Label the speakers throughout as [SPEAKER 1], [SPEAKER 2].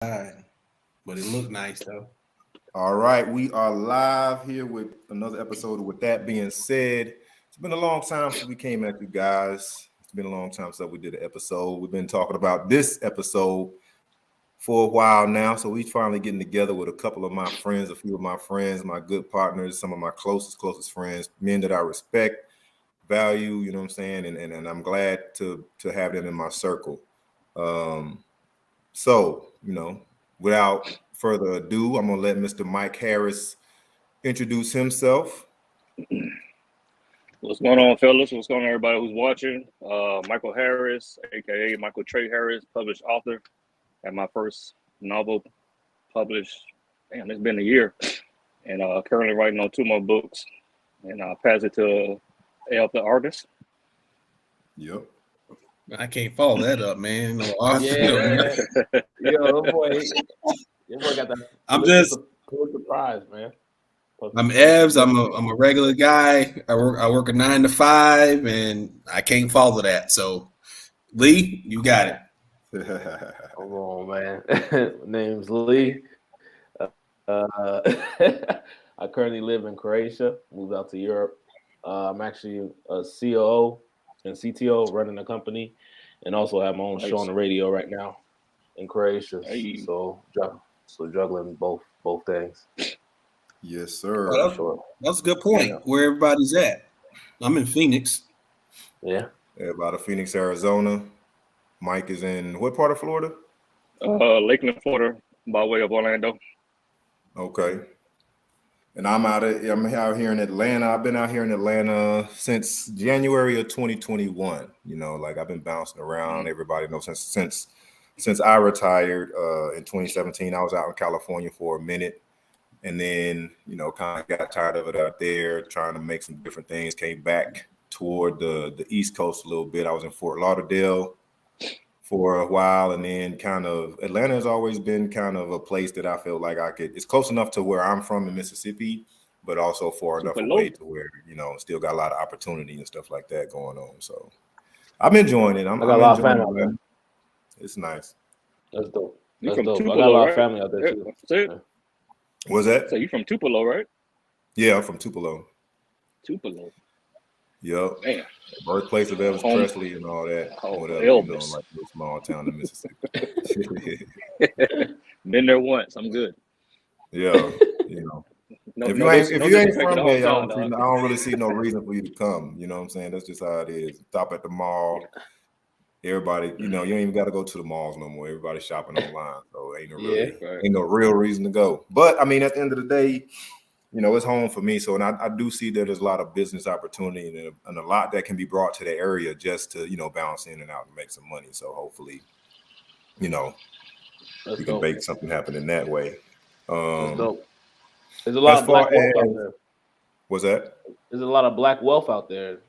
[SPEAKER 1] but it looked nice though.
[SPEAKER 2] All right, we are live here with another episode of With That Being Said. It's been a long time since we came at you guys. It's been a long time since we did an episode. We've been talking about this episode for a while now. So we finally getting together with a couple of my friends, a few of my friends, my good partners, some of my closest friends, men that I respect, value, you know what I'm saying? And I'm glad to have them in my circle. Um, without further ado, I'm gonna let Mr. Mike Harris introduce himself.
[SPEAKER 3] What's going on, fellas? What's going on, everybody who's watching? Michael Harris, aka Michael Trey Harris, published author. Had my first novel published. Damn, it's been a year, and currently writing on 2 more books. And I'll pass it to AF the artist.
[SPEAKER 2] Yep.
[SPEAKER 1] I can't follow that up, man. No,
[SPEAKER 4] Yeah, yo, boy got that.
[SPEAKER 1] I'm just
[SPEAKER 4] surprised, man.
[SPEAKER 1] I'm Evs. I'm a regular guy. I work a 9 to 5, and I can't follow that. So, Lee, you got it.
[SPEAKER 4] Come on, man. My name's Lee. I currently live in Croatia. Moved out to Europe. I'm actually a COO and CTO running a company, and also have my own show on the radio right now in Croatia.
[SPEAKER 3] Hey.
[SPEAKER 4] So juggling both things.
[SPEAKER 2] Yes, sir.
[SPEAKER 1] Well, that's a good point. Where everybody's at. I'm in Phoenix.
[SPEAKER 4] Yeah.
[SPEAKER 2] Everybody, Phoenix, Arizona. Mike is in what part of Florida?
[SPEAKER 3] Lakeland, Florida, by way of Orlando.
[SPEAKER 2] Okay. And I'm out here in Atlanta. I've been out here in Atlanta since January of 2021. You know, like I've been bouncing around. Everybody knows since I retired in 2017. I was out in California for a minute, and then kind of got tired of it out there, trying to make some different things. Came back toward the East Coast a little bit. I was in Fort Lauderdale for a while, and then kind of Atlanta has always been kind of a place that I feel like it's close enough to where I'm from in Mississippi, but also far enough away to where, still got a lot of opportunity and stuff like that going on. So I'm enjoying it. I'm
[SPEAKER 4] got a lot of
[SPEAKER 2] enjoying
[SPEAKER 4] family.
[SPEAKER 2] it. It's nice.
[SPEAKER 4] That's dope.
[SPEAKER 3] You
[SPEAKER 4] That's
[SPEAKER 3] from
[SPEAKER 4] dope.
[SPEAKER 3] Tupelo,
[SPEAKER 4] I got a lot
[SPEAKER 3] right?
[SPEAKER 4] of family out there too.
[SPEAKER 3] Yeah.
[SPEAKER 2] Was that?
[SPEAKER 3] So you from Tupelo, right?
[SPEAKER 2] Yeah, I'm from Tupelo.
[SPEAKER 3] Tupelo.
[SPEAKER 2] Yep.
[SPEAKER 3] Man.
[SPEAKER 2] Birthplace of Elvis Presley and all that. Whatever,
[SPEAKER 3] Elvis.
[SPEAKER 2] like a small town in Mississippi.
[SPEAKER 3] Been there once. I'm good.
[SPEAKER 2] Yeah, if you ain't from there, I don't really see no reason for you to come. You know what I'm saying? That's just how it is. Stop at the mall. Everybody, you don't even got to go to the malls no more. Everybody's shopping online, so ain't no real reason to go. But I mean, at the end of the day, it's home for me. So, and I do see that there's a lot of business opportunity and a lot that can be brought to the area just to, bounce in and out and make some money. So hopefully, we can make something happen in that way.
[SPEAKER 4] That's dope. There's a lot of black wealth out there.
[SPEAKER 2] What's that?
[SPEAKER 4] There's a lot of black wealth out there.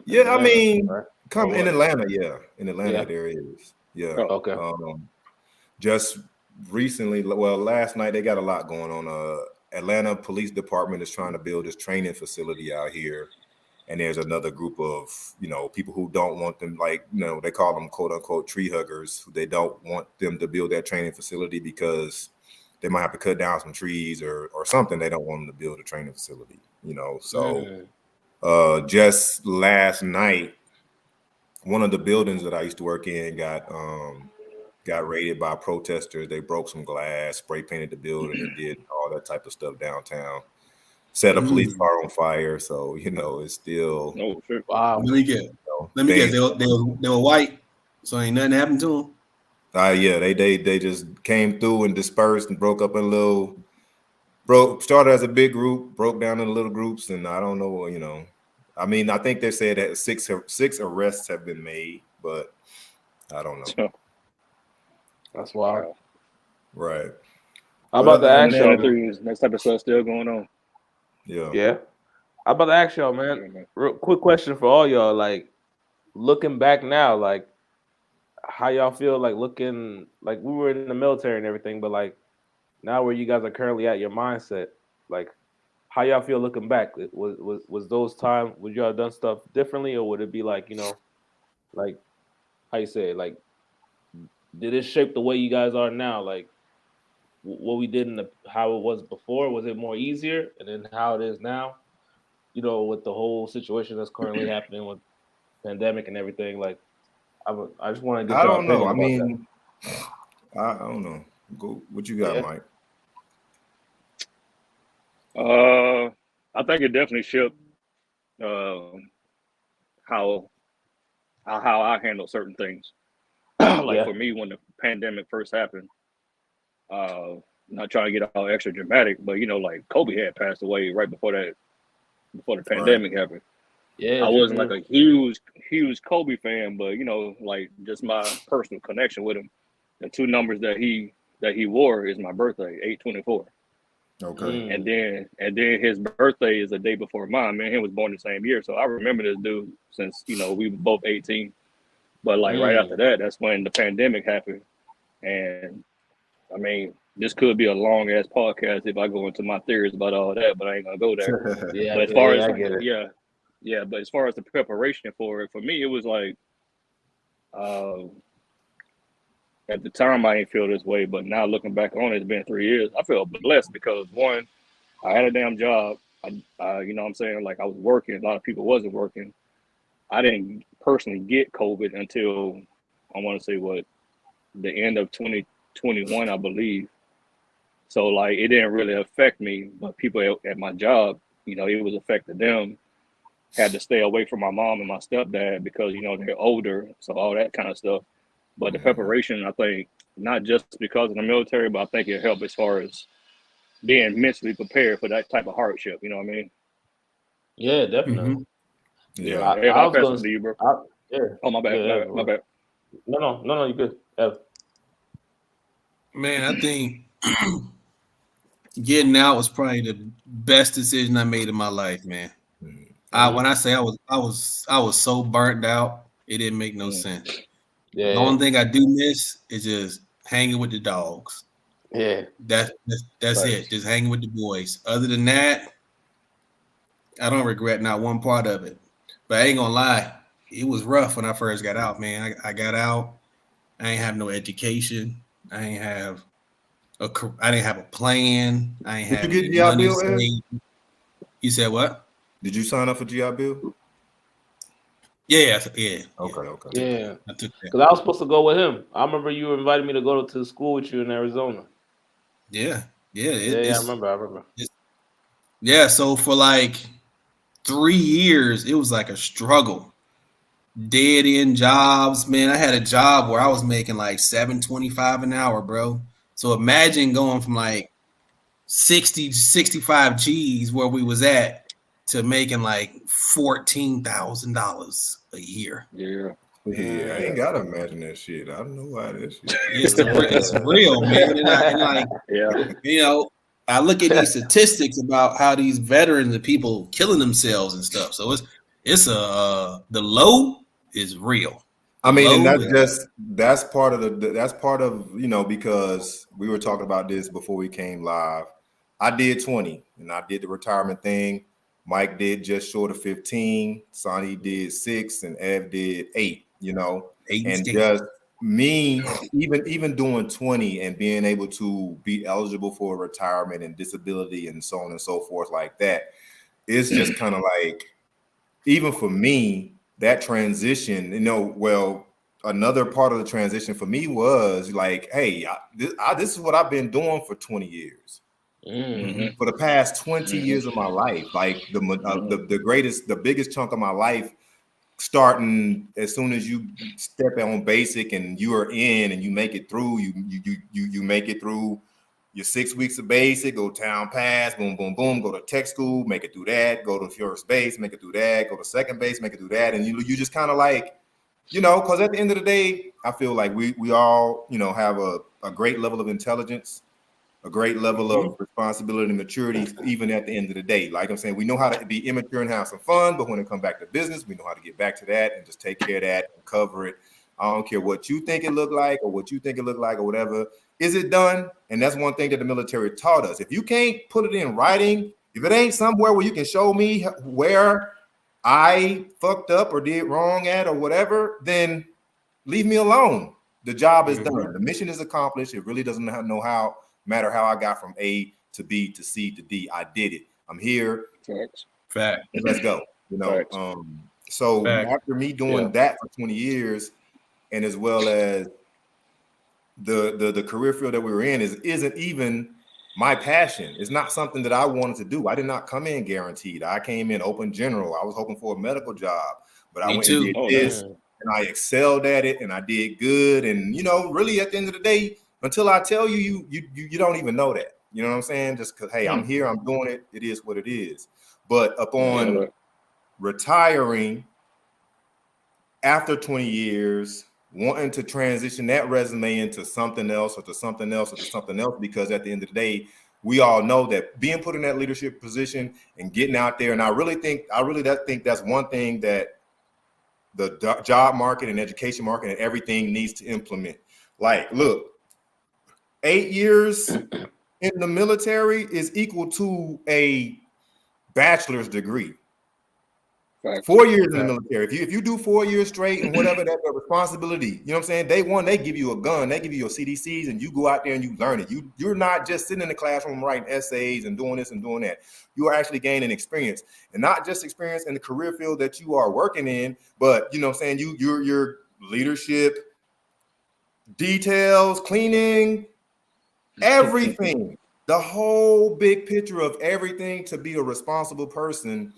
[SPEAKER 2] Yeah, I mean, come in Atlanta. Yeah, in Atlanta there is. Yeah.
[SPEAKER 4] Oh, okay.
[SPEAKER 2] Just recently, last night they got a lot going on. Atlanta Police Department is trying to build this training facility out here, and there's another group of people who don't want them, they call them quote unquote tree huggers. They don't want them to build that training facility because they might have to cut down some trees or something. They don't want them to build a training facility, So just last night, one of the buildings that I used to work in got raided by protesters. They broke some glass, spray painted the building, and did all that type of stuff downtown. Set a police car on fire. So it's still.
[SPEAKER 3] Oh, sure.
[SPEAKER 4] Wow.
[SPEAKER 1] Let me guess. They were white, so ain't nothing happened to them.
[SPEAKER 2] Yeah, they just came through and dispersed and broke up in started as a big group, broke down into little groups, and I don't know, I mean, I think they said that six arrests have been made, but I don't know.
[SPEAKER 4] That's wild.
[SPEAKER 2] Right.
[SPEAKER 4] How about the action?
[SPEAKER 3] That type of stuff still going on.
[SPEAKER 4] Yeah. How about the action, man? Real quick question for all y'all. Like, looking back now, like, how y'all feel like looking, like we were in the military and everything, but like now where you guys are currently at, your mindset, like how y'all feel looking back? Was those times, would y'all have done stuff differently, or would it be like, like how you say it, like did it shape the way you guys are now? Like what we did how it was before? Was it more easier, and then how it is now? You know, with the whole situation that's currently happening with pandemic and everything. Like, I just want to get
[SPEAKER 2] I
[SPEAKER 4] your
[SPEAKER 2] don't know.
[SPEAKER 4] opinion
[SPEAKER 2] I
[SPEAKER 4] about
[SPEAKER 2] mean, I don't know. Go. What you got,
[SPEAKER 4] Yeah.
[SPEAKER 2] Mike?
[SPEAKER 3] I think it definitely shifted how I handle certain things. Like
[SPEAKER 4] Yeah.
[SPEAKER 3] for me, when the pandemic first happened, not trying to get all extra dramatic, but like Kobe had passed away right before the pandemic happened.
[SPEAKER 4] Yeah,
[SPEAKER 3] I
[SPEAKER 4] true.
[SPEAKER 3] wasn't like a huge Kobe fan, but like just my personal connection with him. The two numbers that he wore is my birthday, 8/24.
[SPEAKER 2] Okay.
[SPEAKER 3] And then his birthday is the day before mine. Me and him was born the same year, so I remember this dude since we were both 18. But like right after that, that's when the pandemic happened. And I mean, this could be a long ass podcast if I go into my theories about all that, but I ain't gonna go there.
[SPEAKER 4] Yeah,
[SPEAKER 3] But as far as
[SPEAKER 4] I get it.
[SPEAKER 3] yeah. But as far as the preparation for it, for me, it was like at the time I didn't feel this way, but now looking back on it, it's been 3 years. I feel blessed because one, I had a damn job. You know what I'm saying? Like I was working. A lot of people wasn't working. I didn't personally get COVID until I want to say the end of 2021, I believe. So like it didn't really affect me, but people at my job, it was affecting them. Had to stay away from my mom and my stepdad because they're older, so all that kind of stuff. But the preparation, I think, not just because of the military, but I think it helped as far as being mentally prepared for that type of hardship. You know what I mean?
[SPEAKER 4] Yeah, definitely.
[SPEAKER 2] Yeah.
[SPEAKER 3] I'll pass it to you, bro.
[SPEAKER 4] Yeah.
[SPEAKER 3] Oh, my bad. My bad.
[SPEAKER 4] No, you good.
[SPEAKER 1] Man, I think getting out was probably the best decision I made in my life, man. When I say I was so burnt out, it didn't make no sense.
[SPEAKER 4] Yeah.
[SPEAKER 1] The only thing I do miss is just hanging with the dogs.
[SPEAKER 4] Yeah.
[SPEAKER 1] That's it. Just hanging with the boys. Other than that, I don't regret not one part of it. But I ain't gonna lie, it was rough when I first got out, man. I got out. I ain't have no education. I didn't have a plan. I ain't have
[SPEAKER 2] Did you
[SPEAKER 1] any
[SPEAKER 2] get GI
[SPEAKER 1] money
[SPEAKER 2] Bill, Ed?
[SPEAKER 1] saved. You said what?
[SPEAKER 2] Did you sign up for GI Bill?
[SPEAKER 1] Yeah.
[SPEAKER 2] Okay.
[SPEAKER 4] Yeah.
[SPEAKER 1] I took that.
[SPEAKER 4] Because I was supposed to go with him. I remember you invited me to go to school with you in Arizona.
[SPEAKER 1] Yeah.
[SPEAKER 4] I remember.
[SPEAKER 1] Yeah, so for like 3 years, it was like a struggle. Dead end jobs, man. I had a job where I was making like $7.25 an hour, bro. So imagine going from like 60 65 G's where we was at to making like $14,000 a year.
[SPEAKER 3] Yeah.
[SPEAKER 2] Yeah, I ain't gotta imagine that shit. I don't know why that shit.
[SPEAKER 1] It's real, man. And like,
[SPEAKER 3] Yeah.
[SPEAKER 1] I look at these statistics about how these veterans and people killing themselves and stuff. So it's the low is real.
[SPEAKER 2] I mean, and that's part of because we were talking about this before we came live. I did 20 and I did the retirement thing. Mike did just short of 15. Sani did 6 and Ev did 8,
[SPEAKER 1] 8
[SPEAKER 2] and just me, even doing 20 and being able to be eligible for retirement and disability and so on and so forth like that, it's just kind of like, even for me, that transition, another part of the transition for me was like, hey, this is what I've been doing for 20 years. For the past 20 years of my life, like the biggest chunk of my life, starting as soon as you step on basic and you are in and you make it through, you make it through your 6 weeks of basic, go town pass, boom, boom, boom, go to tech school, make it through that, go to first base, make it through that, go to second base, make it through that. And you just kind of like, because at the end of the day, I feel like we all, have a great level of intelligence, a great level of responsibility and maturity, even at the end of the day. Like I'm saying, we know how to be immature and have some fun, but when it comes back to business, we know how to get back to that and just take care of that and cover it. I don't care what you think it looked like or what you think it looked like or whatever. Is it done? And that's one thing that the military taught us. If you can't put it in writing, if it ain't somewhere where you can show me where I fucked up or did wrong at or whatever, then leave me alone. The job is done. The mission is accomplished. It really doesn't matter how I got from A to B to C to D. I did it. I'm here.
[SPEAKER 1] Fact.
[SPEAKER 2] Let's go. You know. So after me doing that for 20 years, and as well as the career field that we were in isn't even my passion. It's not something that I wanted to do. I did not come in guaranteed. I came in open general. I was hoping for a medical job, but I went and did this, and I excelled at it, and I did good. And you know, really, at the end of the day, until I tell you, you don't even know that. You know what I'm saying? Just because, hey, I'm here, I'm doing it. It is what it is. But upon retiring after 20 years, wanting to transition that resume into something else or to something else or to something else, because at the end of the day, we all know that being put in that leadership position and getting out there, and I really think that's one thing that the job market and education market and everything needs to implement. Like, look, 8 years in the military is equal to a bachelor's degree. 4 years in the military. If you do 4 years straight and whatever, that's a responsibility. You know what I'm saying? They give you a gun, they give you your CDCs, and you go out there and you learn it. You're not just sitting in the classroom writing essays and doing this and doing that. You are actually gaining experience, and not just experience in the career field that you are working in, but you know what I'm saying, your leadership, details, cleaning, everything, the whole big picture of everything to be a responsible person.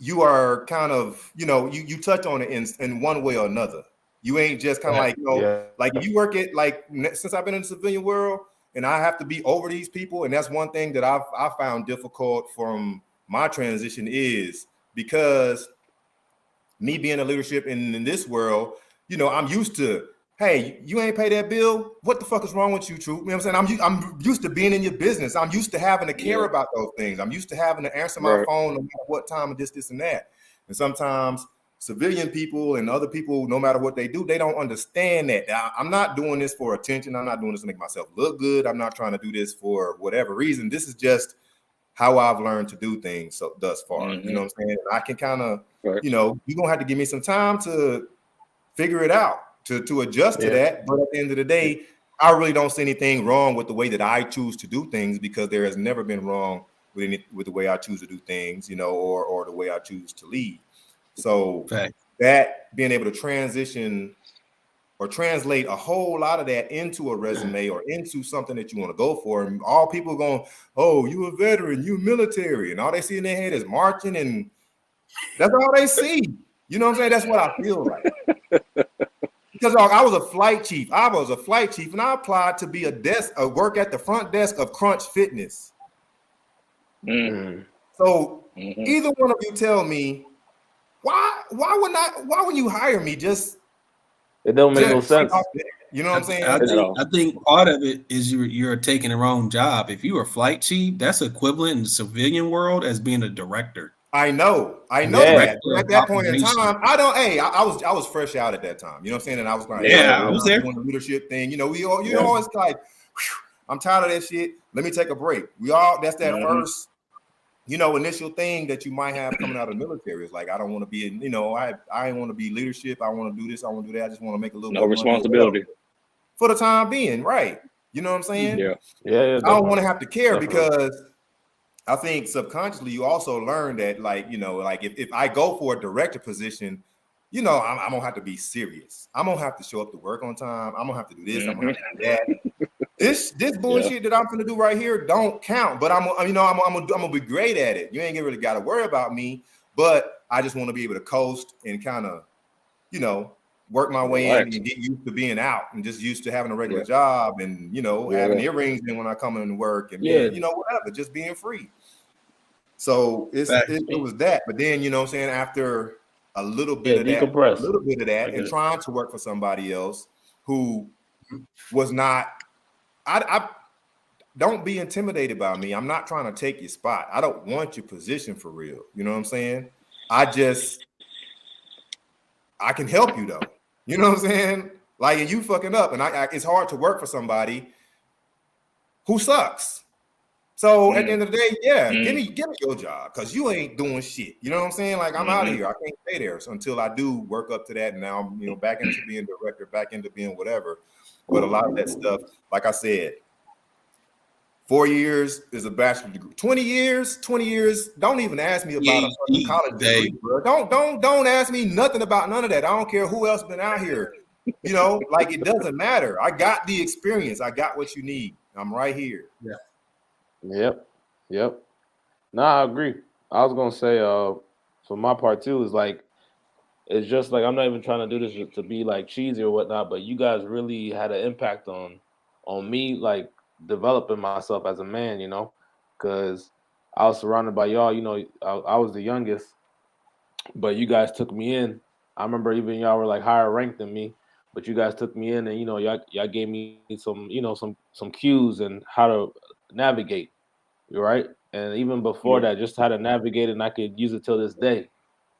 [SPEAKER 2] You are kind of, you know, you touch on it in one way or another. You ain't just kind of like, you know, like if you work it, like since I've been in the civilian world and I have to be over these people. And that's one thing that I found difficult from my transition is because me being a leadership in this world, you know, I'm used to, hey, you ain't pay that bill. What the fuck is wrong with you, Troop? You know what I'm saying? I'm used to being in your business. I'm used to having to care about those things. I'm used to having to answer my phone no matter what time and this and that. And sometimes civilian people and other people, no matter what they do, they don't understand that. I'm not doing this for attention. I'm not doing this to make myself look good. I'm not trying to do this for whatever reason. This is just how I've learned to do things thus far. You know what I'm saying? I can kind of, you know, you're going to have to give me some time to figure it out. To adjust to that, but at the end of the day, I really don't see anything wrong with the way that I choose to do things, because there has never been wrong with the way I choose to do things, you know, or the way I choose to lead. So that being able to transition or translate a whole lot of that into a resume or into something that you want to go for, and all people are going, oh, you a veteran, you military, and all they see in their head is marching, and that's all they see. You know what I'm saying? That's what I feel like. Because I was a flight chief. And I applied to be work at the front desk of Crunch Fitness. So either one of you tell me why wouldn't you hire me? Just
[SPEAKER 4] it don't make no sense.
[SPEAKER 2] You know what I'm saying?
[SPEAKER 1] I think part of it is you're taking the wrong job. If you were flight chief, that's equivalent in the civilian world as being a director.
[SPEAKER 2] I know that. At that point in time, I was fresh out at that time. You know what I'm saying? And I was like,
[SPEAKER 1] I was there
[SPEAKER 2] doing the leadership thing. You know, you always like, I'm tired of that shit. Let me take a break. That's that first, you know, initial thing that you might have coming out of the military. It's like, I don't want to be in, you know, I want to be leadership. I want to do this. I want to do that. I just want to make a little
[SPEAKER 3] no responsibility
[SPEAKER 2] for the time being, right? You know what I'm saying?
[SPEAKER 3] Yeah.
[SPEAKER 2] I don't want to have to care because I think subconsciously you also learn that, like, you know, like if I go for a director position, you know, I'm gonna have to be serious. I'm gonna have to show up to work on time. I'm gonna have to do this. I'm gonna have to do that. This bullshit that I'm gonna do right here don't count. But I'm gonna be great at it. You ain't really got to worry about me. But I just want to be able to coast and kind of, you know, work my way in and get used to being out and just used to having a regular job and, you know, having earrings in when I come in to work and, you know, whatever, just being free. So it was that. But then, you know what I'm saying, after a little bit of that and trying to work for somebody else who was not, I don't be intimidated by me. I'm not trying to take your spot. I don't want your position for real. You know what I'm saying? I can help you though. You know what I'm saying? Like, and you fucking up, and it's hard to work for somebody who sucks. So at the end of the day, give me your job, because you ain't doing shit. You know what I'm saying? Like, I'm out of here. I can't stay there until I do work up to that. And now I'm, you know, back into being director, back into being whatever. But a lot of that stuff, like I said, 4 years is a bachelor's degree. 20 years. Don't even ask me about a fucking college degree, bro. Don't ask me nothing about none of that. I don't care who else been out here. You know, like it doesn't matter. I got the experience. I got what you need. I'm right here.
[SPEAKER 4] Yeah. Yep. No, I agree. I was gonna say, for my part too, is like it's just like I'm not even trying to do this to be like cheesy or whatnot, but you guys really had an impact on me, like developing myself as a man, you know, because I was surrounded by y'all. You know, I was the youngest, but you guys took me in. I remember even y'all were like higher ranked than me, but you guys took me in, and you know, y'all gave me some, you know, some cues and how to navigate. Right, and even before that, just how to navigate it, and I could use it till this day.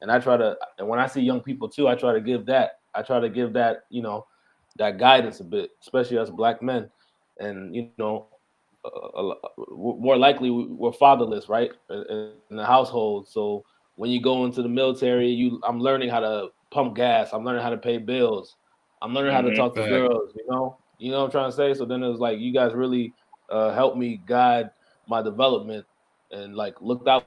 [SPEAKER 4] And I try to, and when I see young people too, I try to give that. You know, that guidance a bit, especially us black men. And you know, more likely we're fatherless, right, in the household. So when you go into the military, I'm learning how to pump gas. I'm learning how to pay bills. I'm learning how to talk to girls. You know what I'm trying to say. So then it was like you guys really helped me guide my development and like looked out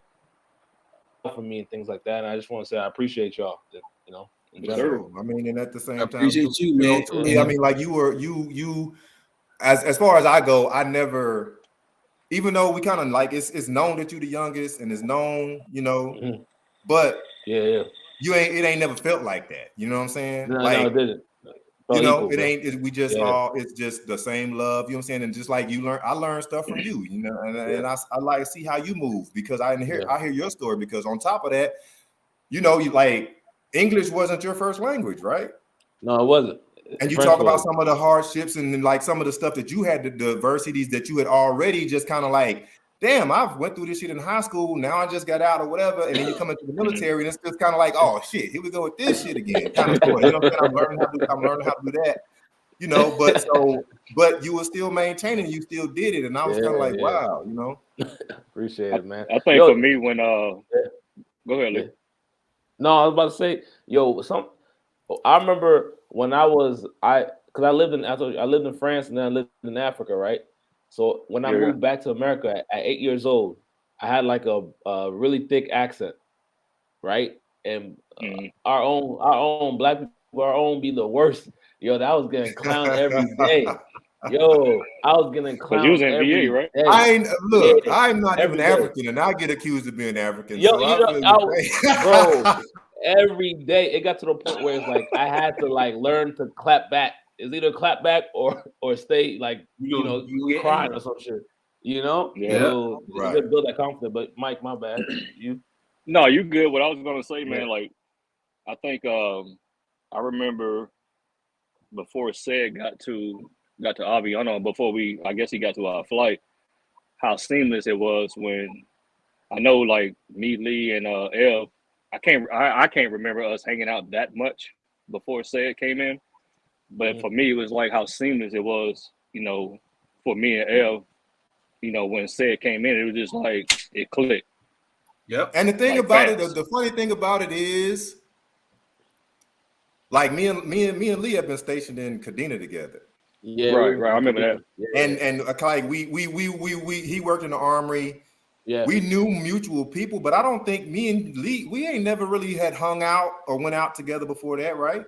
[SPEAKER 4] for me and things like that. And I just want to say I appreciate y'all. You know, in general.
[SPEAKER 2] I mean, and at the same time,
[SPEAKER 1] appreciate you, man.
[SPEAKER 2] To me, I mean, like you as far as I go, I never, even though we kind of like it's known that you're the youngest and it's known, you know, but
[SPEAKER 4] yeah,
[SPEAKER 2] it ain't never felt like that. You know what I'm saying?
[SPEAKER 4] No,
[SPEAKER 2] like,
[SPEAKER 4] it didn't.
[SPEAKER 2] You know, it ain't. We just all. It's just the same love. You know what I'm saying? And just like I learned stuff from you. You know, and I like to see how you move because I hear your story. Because on top of that, you know, you like English wasn't your first language, right?
[SPEAKER 4] No, it wasn't.
[SPEAKER 2] And you talk about some of the hardships and like some of the stuff that you had, the diversities that you had already just kind of like, damn, I've went through this shit in high school. Now I just got out or whatever. And then you come into the military and it's just kind of like, oh shit, here we go with this shit again. Kind of story. You know what I'm saying? I'm learning how to do that. You know, but you were still maintaining, you still did it. And I was kind of like, wow, you know.
[SPEAKER 4] Appreciate it, man.
[SPEAKER 3] I think for me when go ahead, Lee.
[SPEAKER 4] No, I was about to say, I remember when because I lived in France and then I lived in Africa, right? So when I moved back to America at 8 years old, I had like a really thick accent, right? And our own black people, our own be the worst. Yo, that was getting clowned every day. Yo, I was getting clowned
[SPEAKER 3] you was in
[SPEAKER 4] every
[SPEAKER 3] VA, right?
[SPEAKER 2] day. I'm not even African, and I get accused of being African.
[SPEAKER 4] Yo,
[SPEAKER 2] so
[SPEAKER 4] bro, every day it got to the point where it's like I had to like learn to clap back. It's either clap back or stay like you crying or some shit. You know?
[SPEAKER 3] Yeah.
[SPEAKER 4] So you build that confidence. But Mike, my bad. You?
[SPEAKER 3] No, you good. What I was gonna say, man, like I think I remember before Ced got to Aviano, before I guess he got to our flight, how seamless it was when I know like me, Lee, and Ev, I can't remember us hanging out that much before Ced came in. But for me, it was like how seamless it was, you know, for me and Ev, you know, when Ced came in, it was just like it clicked.
[SPEAKER 1] Yep.
[SPEAKER 2] And the thing about it, the funny thing about it is, like me and Lee have been stationed in Kadena together.
[SPEAKER 4] Yeah,
[SPEAKER 3] right. I remember that.
[SPEAKER 2] Yeah. And like we he worked in the armory. Yeah, we knew mutual people, but I don't think me and Lee, we ain't never really had hung out or went out together before that, right?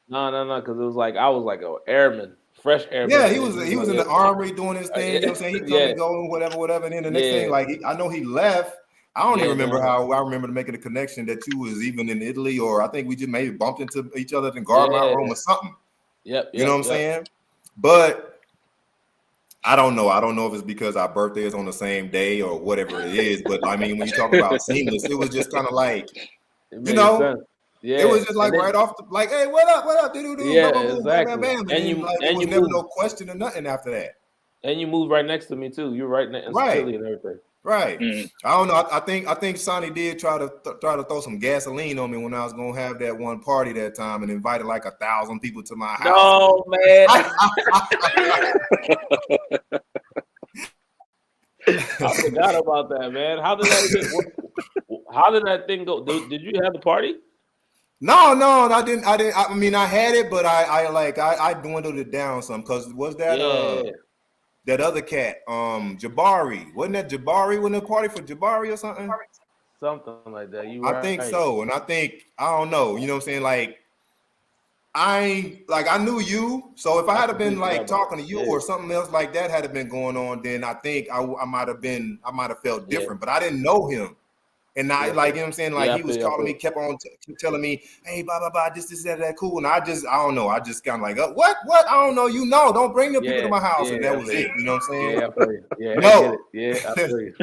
[SPEAKER 4] No, because it was like I was like an airman, fresh airman.
[SPEAKER 2] Yeah, he was in the armory doing his thing. You know what I'm saying? He come and go, whatever. And then the next thing, like I know he left. I don't even remember how I remember making a connection that you was even in Italy, or I think we just maybe bumped into each other in Garmount room or something.
[SPEAKER 4] Yep.
[SPEAKER 2] You know what I'm saying? But I don't know. I don't know if it's because our birthday is on the same day or whatever it is. But I mean, when you talk about seamless, it was just kind of like, you know, sense. Yeah, it was just like right off the like, hey, what up, do
[SPEAKER 4] yeah, exactly.
[SPEAKER 2] Bam. And like, there was never no question or nothing after that.
[SPEAKER 4] And you moved right next to me too. You're right next to Philly and everything.
[SPEAKER 2] Right. I don't know. I think Sani did try to throw some gasoline on me when I was gonna have that one party that time and invited like 1,000 people to my house.
[SPEAKER 4] No, man. I forgot about that, man. How did that thing go? Did you have the party?
[SPEAKER 2] No, I didn't. I mean, I had it, but I dwindled it down some because was that that other cat, Jabari? Wasn't that Jabari? Wasn't it a party for Jabari or something?
[SPEAKER 4] Something like that.
[SPEAKER 2] I think so, and I don't know. You know what I'm saying? Like I knew you, so if I had been like talking to you or something else like that had been going on, then I think I might have felt different. But I didn't know him. And I like, you know what I'm saying? Like he was calling me, kept on telling me, hey, blah, blah, blah, this, that, cool. And I don't know. I just kind of like, what? I don't know. You know, don't bring them people to my house. And that was it. You know what I'm saying?
[SPEAKER 4] Yeah, I feel you. Yeah,
[SPEAKER 2] no.
[SPEAKER 4] I get it. Yeah, I feel you.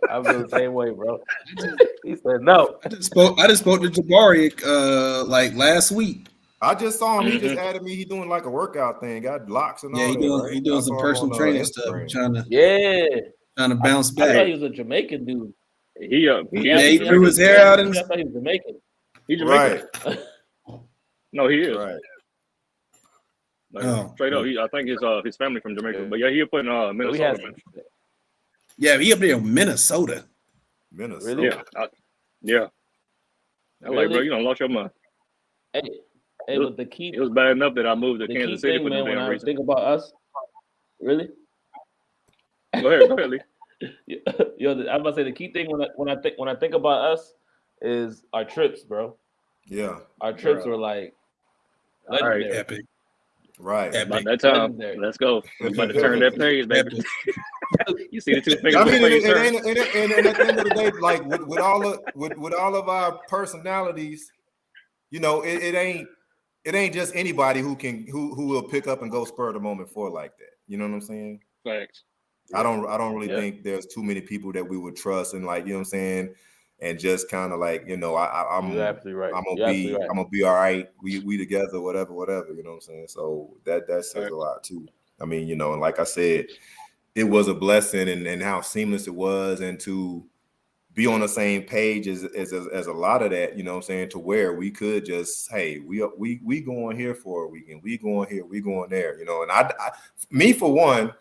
[SPEAKER 4] I feel the same way, bro. He said no.
[SPEAKER 1] I just spoke to Jabari like last week.
[SPEAKER 2] I just saw him. He just added me. He doing like a workout thing. Got blocks and all that.
[SPEAKER 1] He doing some personal training stuff. Trying to bounce back.
[SPEAKER 4] I thought he was a Jamaican dude.
[SPEAKER 3] He
[SPEAKER 1] threw his hair out and
[SPEAKER 4] I thought he was Jamaican.
[SPEAKER 3] He's Jamaican. Right. No, he is.
[SPEAKER 2] Right.
[SPEAKER 3] Like, straight up. I think his family from Jamaica. But yeah, he put in Minnesota.
[SPEAKER 1] Yeah, he up there in Minnesota.
[SPEAKER 2] Really?
[SPEAKER 3] Yeah. Yeah. I'm like, bro, you done lost your mind.
[SPEAKER 4] Hey, but the key.
[SPEAKER 3] It was bad enough that I moved to Kansas City.
[SPEAKER 4] Man, when I think about us, really.
[SPEAKER 3] Go ahead, Lee.
[SPEAKER 4] I'm about to say the key thing when I think about us is our trips, bro.
[SPEAKER 2] Yeah,
[SPEAKER 4] our trips were like legendary.
[SPEAKER 1] Right. Epic.
[SPEAKER 2] Right.
[SPEAKER 3] About that time. Legendary. Let's go. We about to turn that page, baby. You see the two fingers.
[SPEAKER 2] I mean, and at the end of the day, like with all of our personalities, you know, it ain't just anybody who will pick up and go spur of the moment for like that. You know what I'm saying?
[SPEAKER 3] Facts.
[SPEAKER 2] I don't really think there's too many people that we would trust and like, you know what I'm saying, and just kind of like, you know, I'm
[SPEAKER 4] absolutely right.
[SPEAKER 2] I'm gonna be all right. We together, whatever, you know what I'm saying? So that says a lot too. I mean, you know, and like I said, it was a blessing and how seamless it was, and to be on the same page as a lot of that, you know what I'm saying, to where we could just, hey, we going here for a weekend, we going here, we going there, you know. And I me for one,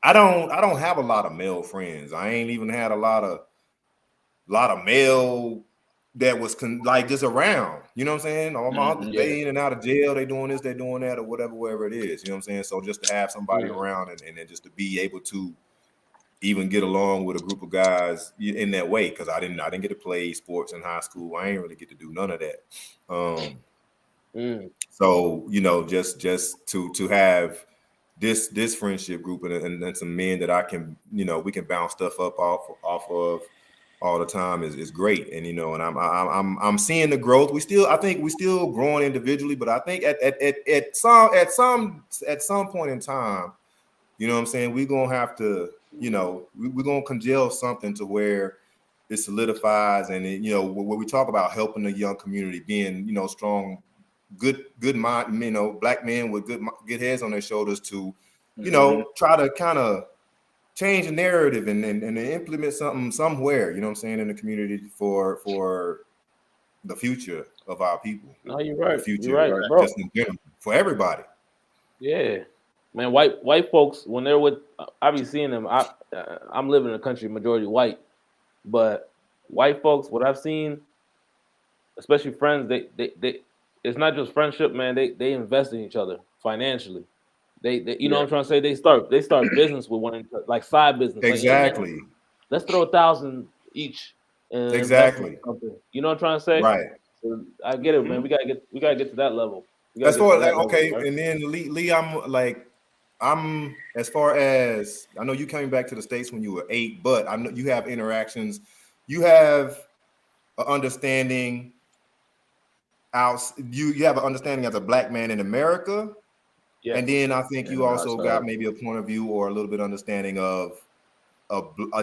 [SPEAKER 2] I don't have a lot of male friends. I ain't even had a lot of male that was like just around. You know what I'm saying? All my uncles, they in and out of jail. They doing this, they doing that, or whatever it is. You know what I'm saying? So just to have somebody around and then just to be able to even get along with a group of guys in that way, because I didn't get to play sports in high school. I ain't really get to do none of that. So you know, just to have this friendship group and some men that I can, you know, we can bounce stuff up off of all the time is great. And you know, and I'm seeing the growth. I think we still growing individually, but I think at some point in time, you know what I'm saying, we're gonna have to, you know, we're gonna congeal something to where it solidifies. And it, you know, when we talk about helping the young community, being, you know, strong, good mind, you know, black men with good heads on their shoulders to, you know, try to kind of change the narrative and implement something somewhere, you know what I'm saying, in the community for the future of our people.
[SPEAKER 4] No, you're right.
[SPEAKER 2] The future,
[SPEAKER 4] you're right, bro.
[SPEAKER 2] Just in general, for everybody.
[SPEAKER 4] Yeah, man. White folks, when they're with, I be seeing them. I'm living in a country majority white, but white folks, what I've seen, especially friends, they it's not just friendship, man. They invest in each other financially. They you know what I'm trying to say? They start business with one another, like side business.
[SPEAKER 2] Exactly.
[SPEAKER 4] Like, hey, let's throw 1,000 each.
[SPEAKER 2] Exactly.
[SPEAKER 4] You know what I'm trying to say?
[SPEAKER 2] Right.
[SPEAKER 4] So I get it, man. We gotta get to that level.
[SPEAKER 2] As far as okay, right? And then Lee, I'm as far as I know, you came back to the States when you were 8, but I know you have interactions. You have an understanding. You have an understanding as a black man in America, and then I think you also got maybe a point of view or a little bit understanding of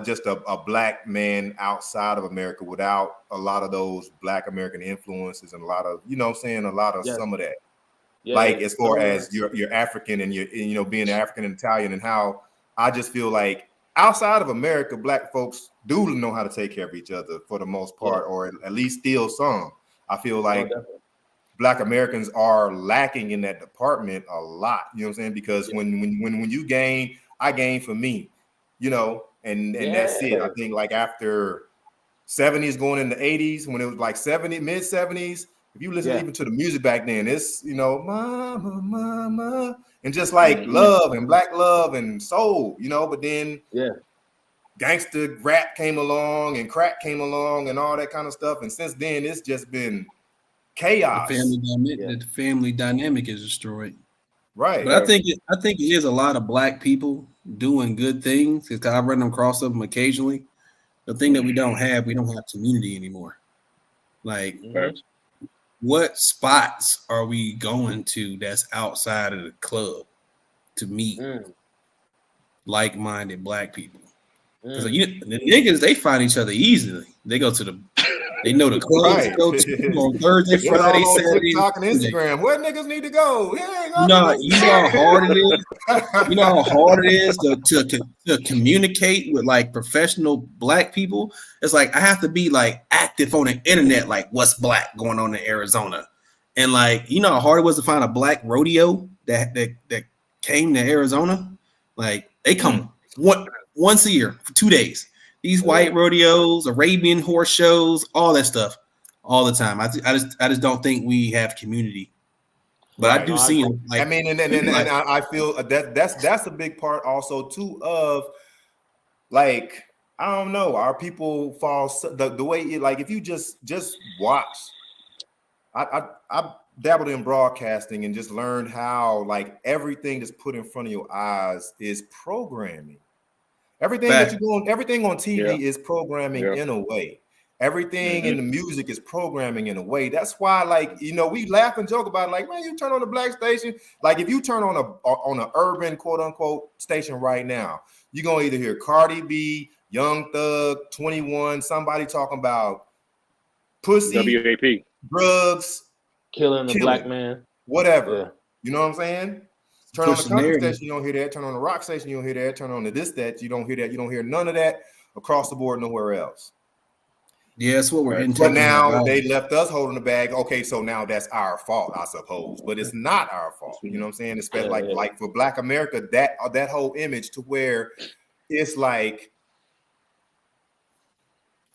[SPEAKER 2] just a black man outside of America without a lot of those black American influences and a lot of, you know what I'm saying, a lot of some of that. Yeah, like as far as you're African and you know, being African and Italian, and how I just feel like outside of America, black folks do know how to take care of each other for the most part, or at least still some. I feel like Black Americans are lacking in that department a lot. You know what I'm saying? Because when you gain, I gain for me, you know, and that's it. I think like after 70s going into 80s when it was like 70, mid 70s. If you listen even to the music back then, it's, you know, mama, mama, and just like love and black love and soul, you know, but then gangster rap came along and crack came along and all that kind of stuff. And since then, it's just been chaos.
[SPEAKER 1] The family dynamic is destroyed.
[SPEAKER 2] Right.
[SPEAKER 1] But I think it is a lot of black people doing good things, because I run across them occasionally. The thing that we don't have community anymore. Like, what spots are we going to that's outside of the club to meet like-minded black people? Because the niggas, they find each other easily. They go to they know the clubs to go to on Thursday, Friday, Saturday.
[SPEAKER 2] TikTok and Instagram. Where niggas need to go?
[SPEAKER 1] You know how hard it is. You know how hard it is to communicate with like professional black people. It's like I have to be like active on the internet, like what's black going on in Arizona, and like you know how hard it was to find a black rodeo that came to Arizona. Like they come once a year for 2 days. These white rodeos, Arabian horse shows, all that stuff, all the time. I just don't think we have community. But I do see them. Like,
[SPEAKER 2] I mean, and I feel that's a big part also too of like I don't know, our people fall the way it, like if you just watch. I dabbled in broadcasting and just learned how like everything that's put in front of your eyes is programming. Everything that you're doing, everything on TV is programming in a way. Everything in the music is programming in a way. That's why, like, you know, we laugh and joke about it, like, man, you turn on the black station. Like, if you turn on a urban quote unquote station right now, you're gonna either hear Cardi B, Young Thug, 21, somebody talking about pussy,
[SPEAKER 3] WAP,
[SPEAKER 2] drugs,
[SPEAKER 4] killing the black man,
[SPEAKER 2] whatever. You know what I'm saying? Turn on the country station, you don't hear that. Turn on the rock station, you don't hear that. Turn on the this, that, you don't hear that. You don't hear none of that across the board, nowhere else.
[SPEAKER 1] Yeah, that's what we're into.
[SPEAKER 2] But now they left us holding the bag. Okay, so now that's our fault, I suppose. But it's not our fault. You know what I'm saying? It's like for Black America, that whole image to where it's like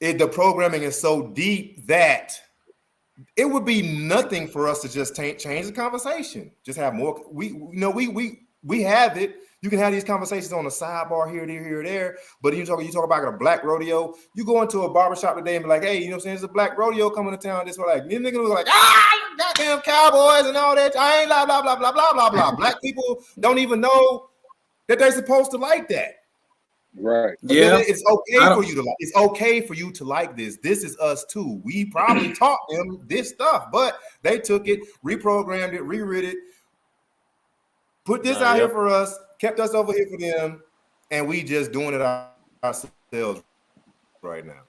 [SPEAKER 2] the programming is so deep that it would be nothing for us to just change the conversation. Just have more. We have it. You can have these conversations on the sidebar here, there. But you talk about a black rodeo. You go into a barbershop today and be like, hey, you know what I'm saying? There's a black rodeo coming to town. This way, like these niggas was like, goddamn cowboys and all that. I ain't blah blah blah blah blah blah blah. Black people don't even know that they're supposed to like that.
[SPEAKER 3] Right.
[SPEAKER 2] Yeah. It's okay for you to like. It's okay for you to like this. This is us too. We probably taught them this stuff, but they took it, reprogrammed it, reread it, put this out here for us, kept us over here for them, and we just doing it ourselves right now.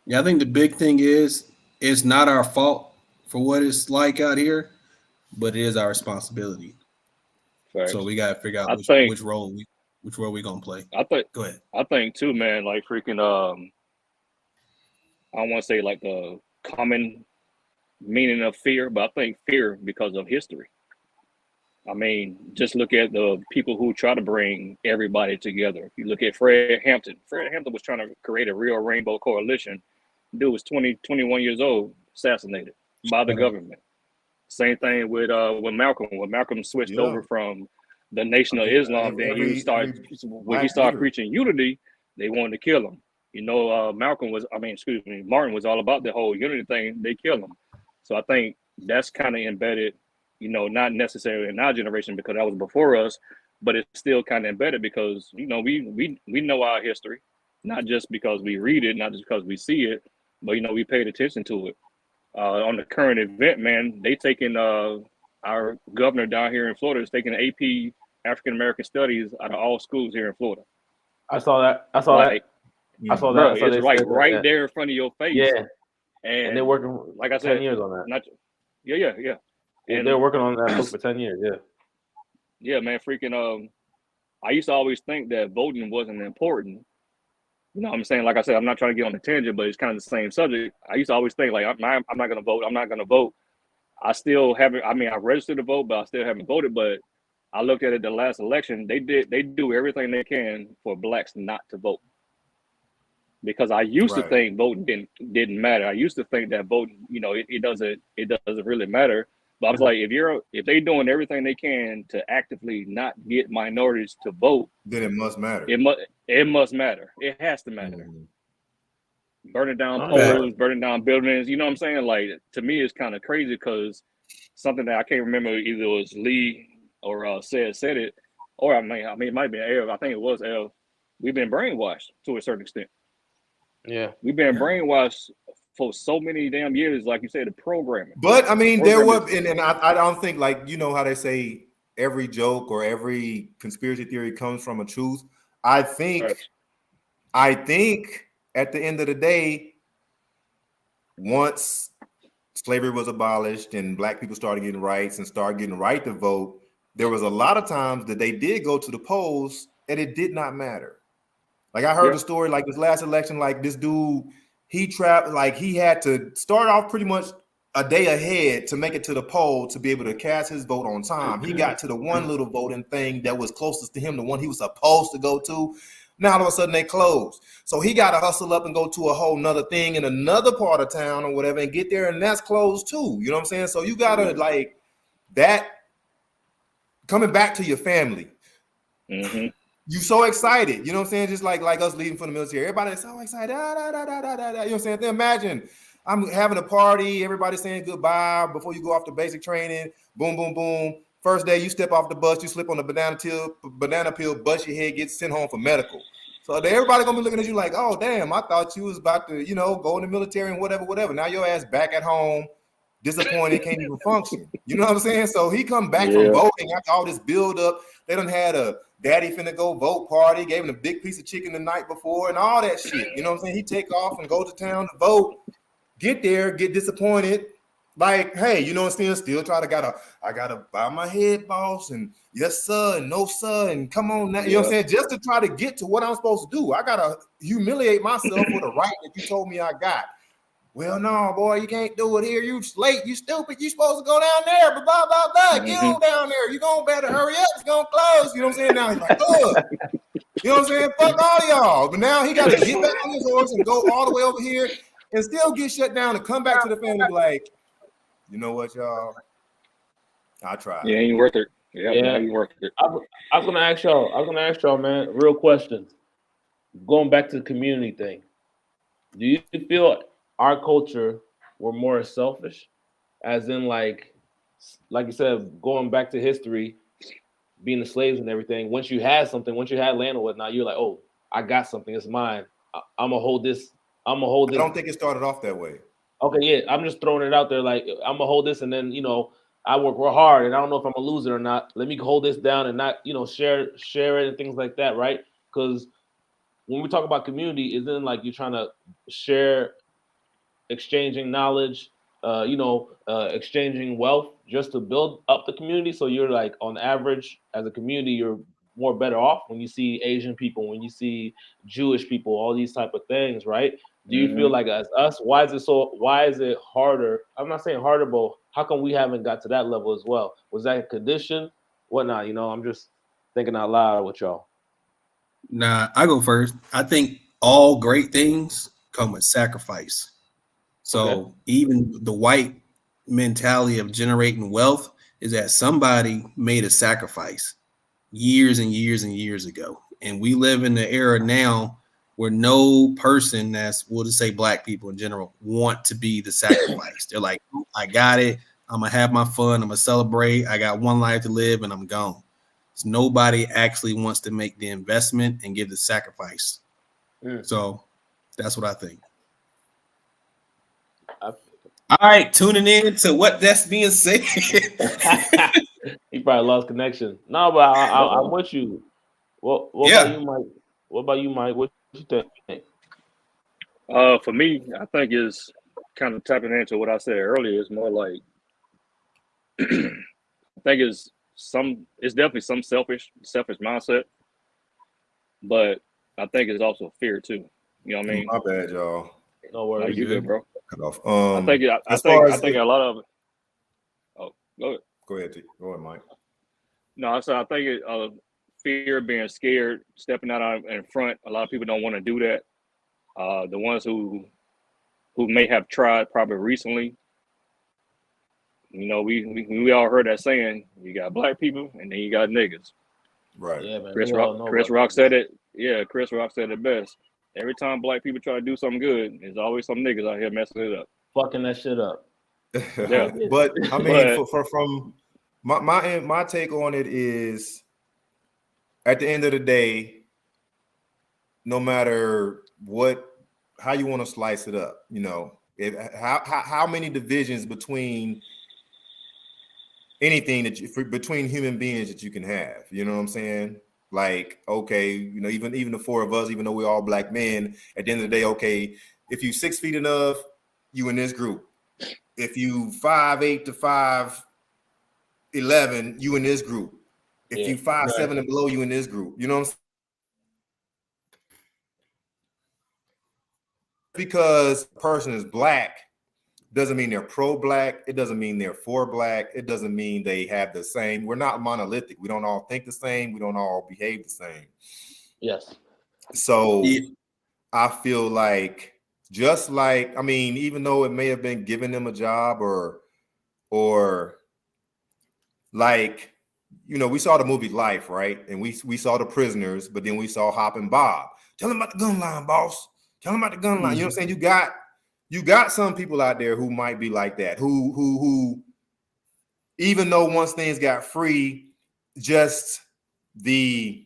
[SPEAKER 1] Yeah, I think the big thing is it's not our fault for what it's like out here, but it is our responsibility. Right. So we got to figure out which role we gonna play. Go ahead.
[SPEAKER 3] I think too, man. Like freaking, I don't want to say like the common meaning of fear, but I think fear because of history. I mean, just look at the people who try to bring everybody together. If you look at Fred Hampton was trying to create a real rainbow coalition. Dude was 21 years old, assassinated by the government. Same thing with Malcolm. When Malcolm switched over from the Nation of Islam, then he started preaching unity, they wanted to kill him. You know, Martin was all about the whole unity thing. They killed him. So I think that's kind of embedded, you know, not necessarily in our generation because that was before us, but it's still kind of embedded because, you know, we know our history, not just because we read it, not just because we see it, but, you know, we paid attention to it. On the current event, man, they taking our governor down here in Florida is taking AP African American Studies out of all schools here in Florida.
[SPEAKER 4] I saw that.
[SPEAKER 3] Bro, it's like right there in front of your face.
[SPEAKER 4] Yeah.
[SPEAKER 3] And
[SPEAKER 4] they're working,
[SPEAKER 3] like I said,
[SPEAKER 4] 10 years on that.
[SPEAKER 3] Yeah.
[SPEAKER 4] And they're working on that book for 10 years. Yeah.
[SPEAKER 3] Yeah, man. Freaking. I used to always think that voting wasn't important. You know what I'm saying? Like I said, I'm not trying to get on the tangent, but it's kind of the same subject. I used to always think like, I'm not going to vote. I'm not going to vote. I still haven't. I mean, I registered to vote, but I still haven't voted. But I looked at it the last election. They do everything they can for blacks not to vote. because I used to
[SPEAKER 2] Right.
[SPEAKER 3] think voting didn't matter. I used to think that voting, it doesn't really matter. But I was like, if they doing everything they can to actively not get minorities to vote,
[SPEAKER 2] Then it must matter.
[SPEAKER 3] it must matter. It has to matter. Burning down polls, burning down buildings. You know what I'm saying? Like, to me, it's kind of crazy because something that I can't remember, either it was Lee or said it, or I mean it might be Ev. I think it was Ev. We've been brainwashed to a certain extent.
[SPEAKER 4] Yeah,
[SPEAKER 3] we've been brainwashed for so many damn years, like you said, the programming.
[SPEAKER 2] But I mean, there was, and I don't think, like, you know how they say every joke or every conspiracy theory comes from a truth. I think at the end of the day, once slavery was abolished and black people started getting rights and started getting right to vote, there was a lot of times that they did go to the polls and it did not matter. Like, I heard a story like this last election, like this dude, he had to start off pretty much a day ahead to make it to the poll to be able to cast his vote on time. He got to the one little voting thing that was closest to him, the one he was supposed to go to. Now all of a sudden they closed. So he got to hustle up and go to a whole nother thing in another part of town or whatever and get there, and that's closed too. You know what I'm saying? So you got to, like, that coming back to your family.
[SPEAKER 3] Mm-hmm.
[SPEAKER 2] You so excited, you know what I'm saying? Just like us leaving from the military. Everybody's so excited. You know what I'm saying? Then imagine I'm having a party, everybody saying goodbye before you go off to basic training. Boom, boom, boom. First day you step off the bus, you slip on the banana peel, bust your head, get sent home for medical. So everybody gonna be looking at you like, oh damn, I thought you was about to, go in the military and whatever. Now your ass back at home, disappointed, can't even function. You know what I'm saying? So he come back from voting after all this build up. They done had a daddy finna go vote party, gave him a big piece of chicken the night before and all that shit. You know what I'm saying? He take off and go to town to vote, get there, get disappointed. Like, hey, you know what I'm saying? Still I gotta bow my head, boss, and yes, sir, and no, sir, and come on now. You know what I'm saying? Just to try to get to what I'm supposed to do. I gotta humiliate myself for the right that you told me I got. Well, no, boy, you can't do it here. You late, you stupid. You supposed to go down there, but blah, blah, blah. Get on down there. You gonna better hurry up. It's gonna close. You know what I'm saying? Now he's like, ugh. You know what I'm saying? Fuck all y'all. But now he got to get back on his horse and go all the way over here and still get shut down and come back to the family like, you know what, y'all? I tried.
[SPEAKER 3] Yeah, ain't worth it. Yeah, ain't worth it.
[SPEAKER 4] I was gonna ask y'all, man, real question. Going back to the community thing. Do you feel our culture were more selfish, as in like you said, going back to history, being the slaves and everything? Once you had something, once you had land or whatnot, you're like, oh, I got something, it's mine. I'm gonna hold this. I
[SPEAKER 2] don't think it started off that way.
[SPEAKER 4] Okay, yeah, I'm just throwing it out there. Like, I'm gonna hold this, and then I work real hard, and I don't know if I'm gonna lose it or not. Let me hold this down and not share it and things like that, right? Because when we talk about community, isn't like you're trying to share, exchanging knowledge, exchanging wealth just to build up the community. So you're like, on average, as a community, you're more better off when you see Asian people, when you see Jewish people, all these type of things, right? Do you feel like as us, why is it harder? I'm not saying harder, but how come we haven't got to that level as well? Was that a condition? Whatnot? I'm just thinking out loud with y'all.
[SPEAKER 1] Nah, I go first. I think all great things come with sacrifice. So even the white mentality of generating wealth is that somebody made a sacrifice years and years and years ago. And we live in the era now where no person we'll just say black people in general, want to be the sacrifice. They're like, I got it. I'm going to have my fun. I'm going to celebrate. I got one life to live and I'm gone. So nobody actually wants to make the investment and give the sacrifice. So that's what I think. All right, tuning in to what that's being said.
[SPEAKER 4] He probably lost connection. No, but I'm with you. What about you, Mike? What about you, Mike? What you think?
[SPEAKER 3] For me, I think is kind of tapping into what I said earlier. It's more like I think it's definitely some selfish mindset, but I think it's also fear too. You know what I mean?
[SPEAKER 2] My bad, y'all.
[SPEAKER 4] No worries.
[SPEAKER 3] You good, bro?
[SPEAKER 2] Cut off.
[SPEAKER 3] I think a lot of it. Oh, go ahead.
[SPEAKER 2] Go ahead, Mike.
[SPEAKER 3] No, so I think fear, being scared, stepping out in front. A lot of people don't want to do that. The ones who may have tried probably recently. You know, we all heard that saying. You got black people, and then you got niggas.
[SPEAKER 2] Right.
[SPEAKER 4] Yeah, man.
[SPEAKER 3] Chris
[SPEAKER 4] we all
[SPEAKER 3] Rock.
[SPEAKER 4] know
[SPEAKER 3] Chris
[SPEAKER 4] about
[SPEAKER 3] Rock
[SPEAKER 4] that.
[SPEAKER 3] said it. Yeah, Chris Rock said it best. Every time black people try to do something good, there's always some niggas out here messing it up.
[SPEAKER 4] Fucking that shit up.
[SPEAKER 3] Yeah.
[SPEAKER 2] But I mean,
[SPEAKER 3] But
[SPEAKER 2] from my take on it is, at the end of the day, no matter how you want to slice it up, you know, how many divisions between anything between human beings that you can have, you know what I'm saying? Like, okay, you know, even the four of us, even though we're all black men, at the end of the day, okay, if you 6 feet enough, you in this group. If you 5'8" to 5'11", you in this group. If you 5'7" and below, you in this group. You know what I'm saying? Because a person is black doesn't mean they're pro-black. It doesn't mean they're for black. It doesn't mean they have the same. We're not monolithic. We don't all think the same. We don't all behave the same.
[SPEAKER 4] Yes.
[SPEAKER 2] So I feel like, just like, I mean, even though it may have been giving them a job or like, you know, we saw the movie Life, right? And we saw The Prisoners, but then we saw Hop and Bob. Tell them about the gun line, boss. Tell them about the gun line. You know what I'm saying? You got some people out there who might be like that, who even though once things got free, just the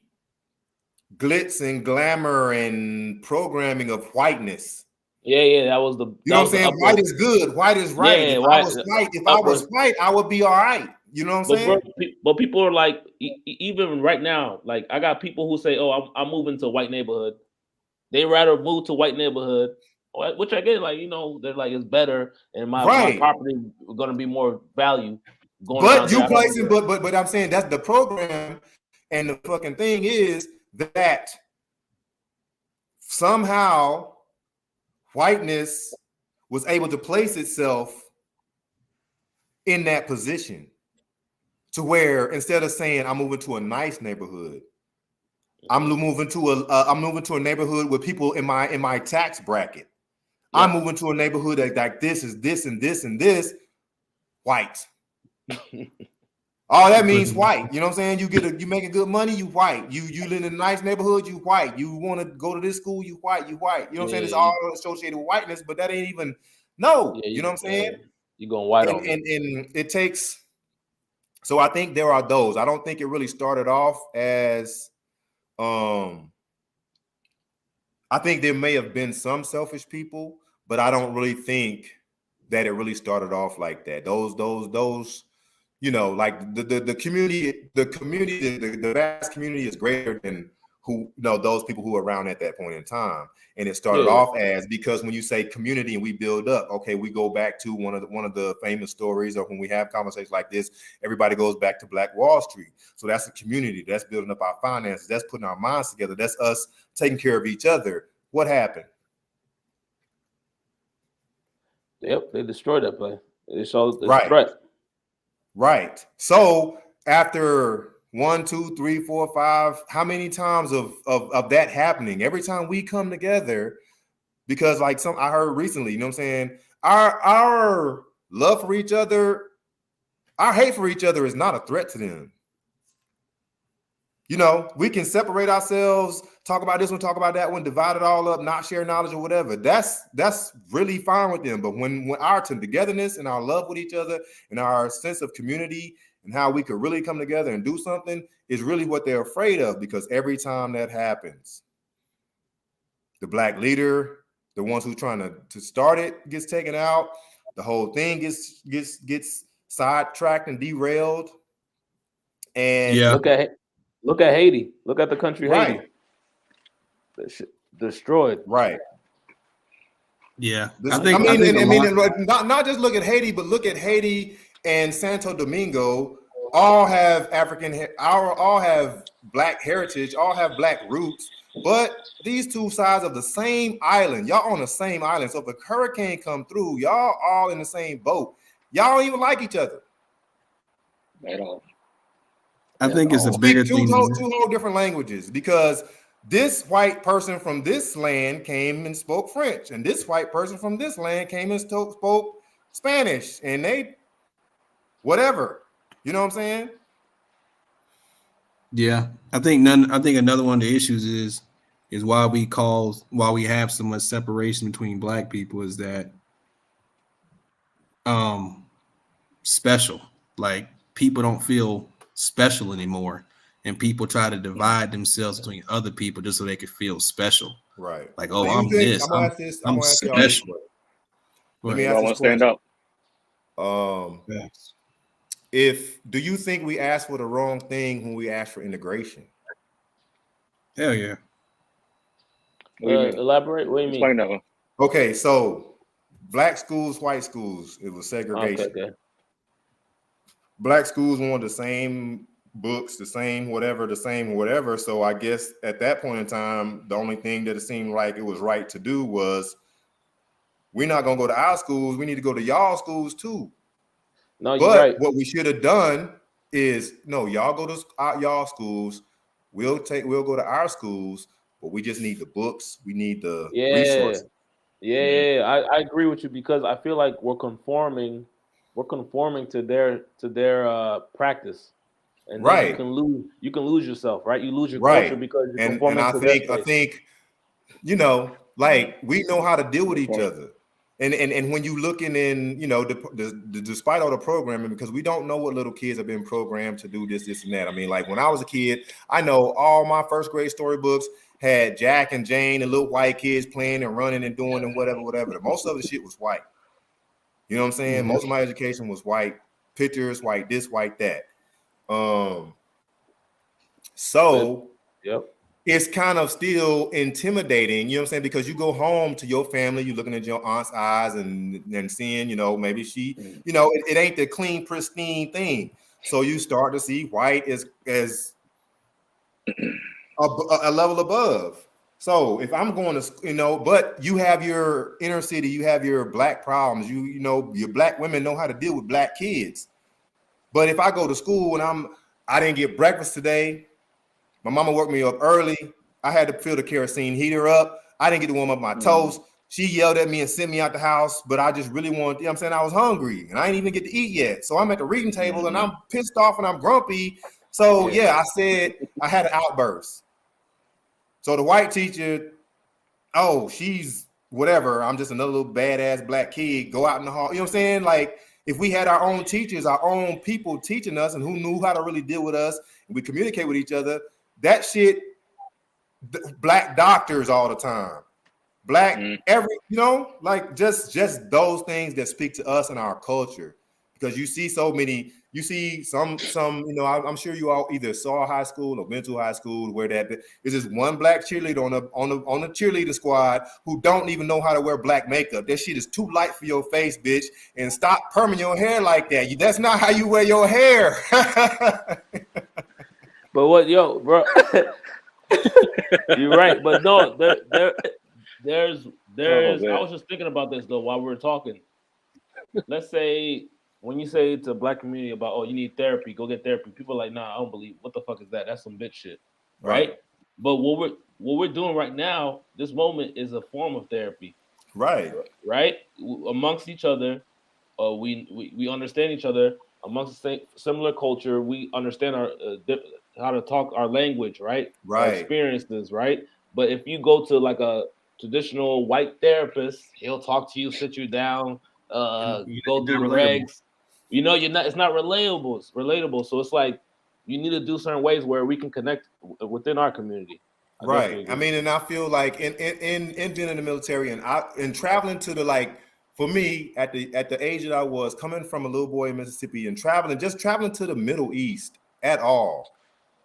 [SPEAKER 2] glitz and glamour and programming of whiteness.
[SPEAKER 4] Yeah, that was the.
[SPEAKER 2] You know what I'm saying? White is good. White is right.
[SPEAKER 4] Yeah,
[SPEAKER 2] if I was white, I would be all right. You know what I'm saying?
[SPEAKER 4] But people are like, even right now, like I got people who say, "Oh, I'm moving to a white neighborhood." They rather move to a white neighborhood, which I get. Like, you know, they're like, it's better, and my property is going to be more value.
[SPEAKER 2] But I'm saying that's the program, and the fucking thing is that somehow whiteness was able to place itself in that position to where, instead of saying I'm moving to a nice neighborhood, I'm moving to a neighborhood with people in my tax bracket. Yeah. I'm moving to a neighborhood that like this is this and this and this, white. All that means white. You know what I'm saying? You making good money, you white. You live in a nice neighborhood, you white. You want to go to this school, you white. You know what I'm saying? It's all associated with whiteness, but that ain't even you know what I'm saying?
[SPEAKER 4] You're going white on
[SPEAKER 2] and it takes. So I think there are those. I don't think it really started off as I think there may have been some selfish people, but I don't really think that it really started off like that. Those, you know, like the community, the vast community is greater than those people who were around at that point in time. And it started off as, because when you say community and we build up, okay, we go back to one of the famous stories, or when we have conversations like this, everybody goes back to Black Wall Street. So that's a community. That's building up our finances. That's putting our minds together. That's us taking care of each other. What happened?
[SPEAKER 4] Yep, they destroyed that place. They saw the threat.
[SPEAKER 2] Right. So after 1, 2, 3, 4, 5, how many times of that happening? Every time we come together, because like I heard recently, you know what I'm saying? Our love for each other, our hate for each other is not a threat to them. You know, we can separate ourselves, talk about this one, talk about that one, divide it all up, not share knowledge or whatever. That's really fine with them. But when our togetherness and our love with each other and our sense of community and how we could really come together and do something is really what they're afraid of, because every time that happens, the black leader, the ones who trying to start it, gets taken out. The whole thing gets sidetracked and derailed. And
[SPEAKER 4] look at Haiti. Look at the country Haiti. That shit destroyed.
[SPEAKER 2] Right.
[SPEAKER 1] Yeah.
[SPEAKER 2] Not just look at Haiti, but look at Haiti and Santo Domingo. All have all have black heritage, all have black roots, but these two sides of the same island. Y'all on the same island. So if a hurricane come through, y'all all in the same boat. Y'all don't even like each other
[SPEAKER 3] at all.
[SPEAKER 1] I think it's a bigger thing.
[SPEAKER 2] Two whole different languages, because this white person from this land came and spoke French, and this white person from this land came and spoke Spanish, and they whatever. You know what I'm saying?
[SPEAKER 1] Yeah, I think another one of the issues is why we have so much separation between black people is that special. Like people don't feel special anymore, and people try to divide themselves between other people just so they can feel special.
[SPEAKER 2] Right.
[SPEAKER 1] Like, oh, I'm this.
[SPEAKER 2] I'm gonna ask this. I'm
[SPEAKER 1] I'm
[SPEAKER 2] gonna ask y'all this
[SPEAKER 1] special.
[SPEAKER 2] question.
[SPEAKER 3] Let me ask this question. Stand up.
[SPEAKER 1] Yes.
[SPEAKER 2] Do you think we asked for the wrong thing when we asked for integration?
[SPEAKER 1] Hell yeah.
[SPEAKER 4] Elaborate. What do you mean?
[SPEAKER 3] Explain that one.
[SPEAKER 2] Okay, so black schools, white schools, it was segregation.
[SPEAKER 4] Okay.
[SPEAKER 2] Black schools wanted the same books, the same whatever. So I guess at that point in time, the only thing that it seemed like it was right to do was we're not gonna go to our schools, we need to go to y'all schools too.
[SPEAKER 4] No, you're
[SPEAKER 2] But
[SPEAKER 4] right.
[SPEAKER 2] what we should have done is no, y'all go to y'all schools, we'll go to our schools, but we just need the books, we need the resources.
[SPEAKER 4] Yeah, I agree with you because I feel like we're conforming to their practice, and
[SPEAKER 2] right.
[SPEAKER 4] You can lose yourself, right? You lose your
[SPEAKER 2] right.
[SPEAKER 4] culture because you're
[SPEAKER 2] and
[SPEAKER 4] conforming
[SPEAKER 2] I
[SPEAKER 4] to
[SPEAKER 2] think you know, like we know how to deal with each other, and when you looking in, you know, despite all the programming, because we don't know what little kids have been programmed to do this and that. I mean, like when I was a kid, I know all my first grade storybooks had Jack and Jane and little white kids playing and running and doing and whatever. Most of the shit was white. You know what I'm saying?
[SPEAKER 1] Mm-hmm.
[SPEAKER 2] Most of my education was white, pictures, white this, white that. So
[SPEAKER 4] yep.
[SPEAKER 2] It's kind of still intimidating, you know what I'm saying? Because you go home to your family, you're looking at your aunt's eyes and seeing, you know, maybe she, you know, it ain't the clean, pristine thing. So you start to see white as a level above. So if I'm going to, you know, but you have your inner city, you have your black problems, you know, your black women know how to deal with black kids. But if I go to school and I didn't get breakfast today, my mama woke me up early, I had to fill the kerosene heater up, I didn't get to warm up my toast, she yelled at me and sent me out the house, but I just really wanted, you know what I'm saying, I was hungry and I didn't even get to eat yet. So I'm at the reading table and I'm pissed off and I'm grumpy. So I said I had an outburst. So the white teacher, oh, she's whatever. I'm just another little badass black kid. Go out in the hall. You know what I'm saying? Like if we had our own teachers, our own people teaching us and who knew how to really deal with us and we communicate with each other, that shit, black doctors all the time. Black every, you know, like just those things that speak to us and our culture. Because you see so many, you see some, you know, I'm sure you all either saw high school or went to high school where that is just one black cheerleader on the cheerleader squad who don't even know how to wear black makeup. That shit is too light for your face, bitch. And stop perming your hair like that. That's not how you wear your hair.
[SPEAKER 4] But what, yo, bro, you're right. But no, there's. I was just thinking about this though while we were talking. Let's say when you say to black community about, oh, you need therapy, go get therapy. People are like, nah, I don't believe. What the fuck is that? That's some bitch shit, right? But what we're doing right now, this moment is a form of therapy, right? Amongst each other, we understand each other amongst the same similar culture. We understand our how to talk our language, right? Our experiences, right? But if you go to like a traditional white therapist, he'll talk to you, sit you down, go do the regs. You know, it's not relatable. It's relatable. So it's like you need to do certain ways where we can connect within our community.
[SPEAKER 2] Right. I mean, and I feel like in being in the military and traveling to the, like, for me at the age that I was, coming from a little boy in Mississippi and traveling to the Middle East at all,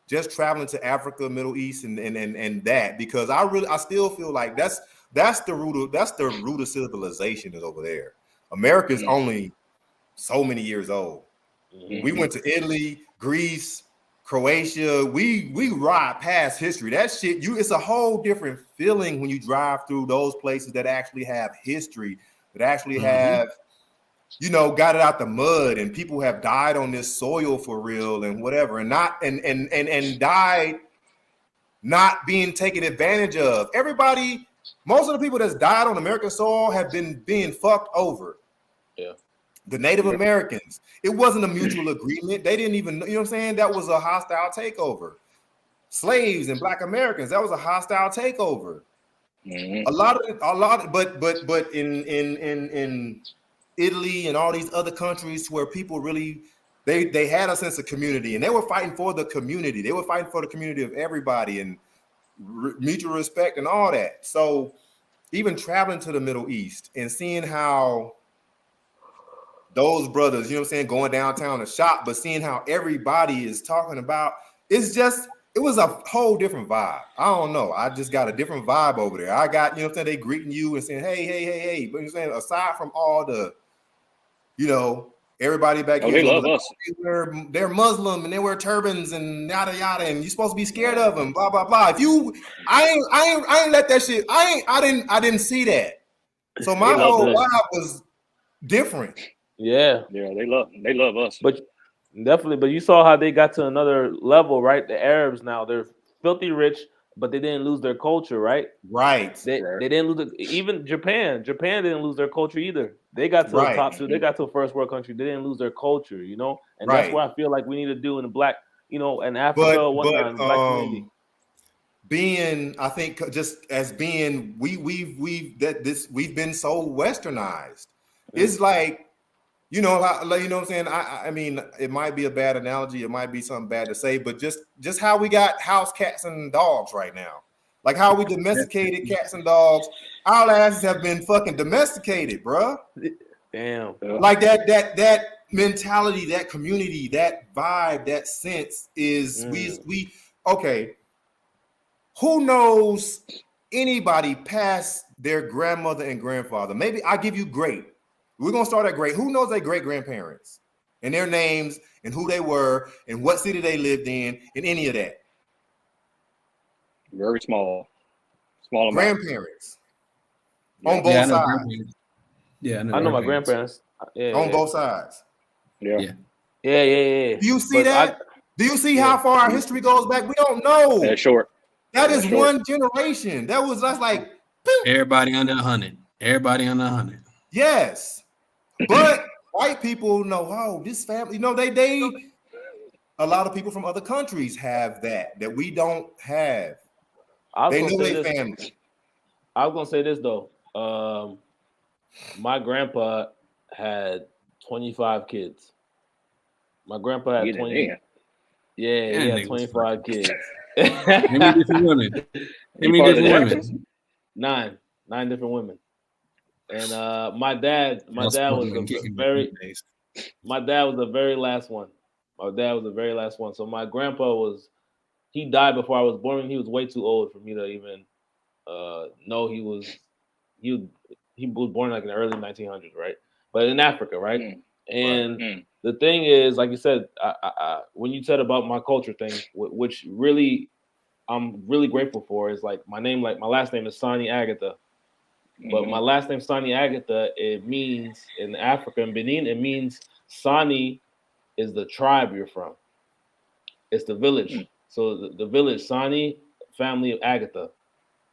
[SPEAKER 2] just traveling to Africa, Middle East, and that, because I still feel like that's the root of civilization is over there. America's only so many years old. We went to Italy, Greece, Croatia. We ride past history. That shit, it's a whole different feeling when you drive through those places that actually have history, that actually have, you know, got it out the mud, and people have died on this soil for real and whatever, and died not being taken advantage of. Everybody, most of the people that's died on American soil have been being fucked over.
[SPEAKER 4] Yeah.
[SPEAKER 2] The Native Americans, it wasn't a mutual agreement. They didn't even, you know what I'm saying? That was a hostile takeover. Slaves and Black Americans, that was a hostile takeover.
[SPEAKER 3] Mm-hmm.
[SPEAKER 2] But in Italy and all these other countries where people really they had a sense of community, and they were fighting for the community. They were fighting for the community of everybody and mutual respect and all that. So even traveling to the Middle East and seeing how those brothers, you know what I'm saying, going downtown to shop, but seeing how everybody is talking about, it was a whole different vibe. I don't know. I just got a different vibe over there. I got, you know what I'm saying, they greeting you and saying, hey. But you're saying, aside from all the, you know, everybody back here,
[SPEAKER 3] they love us.
[SPEAKER 2] They're Muslim and they wear turbans and yada yada, and you're supposed to be scared of them, blah blah blah. If you, I ain't let that shit. I didn't see that. So my whole vibe was different.
[SPEAKER 4] Yeah,
[SPEAKER 3] they love us.
[SPEAKER 4] But definitely, but you saw how they got to another level, right? The Arabs now, they're filthy rich, but they didn't lose their culture, right?
[SPEAKER 2] Right.
[SPEAKER 4] They didn't lose it. Even Japan didn't lose their culture either. They got to the top two. They got to a first world country. They didn't lose their culture, you know? And that's what I feel like we need to do in the Black, you know, in Africa or whatnot, in the Black community.
[SPEAKER 2] Being, I think, just as being, we've been so westernized. It's like, you know what I'm saying? I mean, it might be a bad analogy, it might be something bad to say, but just how we got house cats and dogs right now. Like how we domesticated cats and dogs. Our asses have been fucking domesticated, bro.
[SPEAKER 4] Damn.
[SPEAKER 2] Like that mentality, that community, that vibe, that sense is we okay. Who knows anybody past their grandmother and grandfather? Maybe I give you great. We're gonna start at great. Who knows their great grandparents and their names and who they were and what city they lived in and any of that?
[SPEAKER 3] Very small amount.
[SPEAKER 2] Grandparents on both sides.
[SPEAKER 4] Yeah, I know my grandparents.
[SPEAKER 2] On both sides.
[SPEAKER 3] Yeah.
[SPEAKER 2] Do you see that? Do you see how far our history goes back? We don't know.
[SPEAKER 3] That's short.
[SPEAKER 2] That is one generation. That's like
[SPEAKER 1] everybody under 100. Everybody under 100.
[SPEAKER 2] Yes. But white people know, oh, this family, you know, they a lot of people from other countries have that we don't have. They know their family.
[SPEAKER 4] I was gonna say this though. My grandpa had 25 kids. My grandpa had 20. Yeah, he had 25 kids.
[SPEAKER 1] How many different women?
[SPEAKER 4] Nine different women. And my dad was the very last one. My dad was the very last one. So my grandpa he died before I was born. He was way too old for me to even know he was born like in the early 1900s, right? But in Africa, right? And the thing is, like you said, I when you said about my culture thing, which really I'm really grateful for, is like my last name is Sani Agatha. But my last name, Sani Agatha, it means in Africa and Benin, it means Sani is the tribe you're from. It's the village. So the village, Sani, family of Agatha.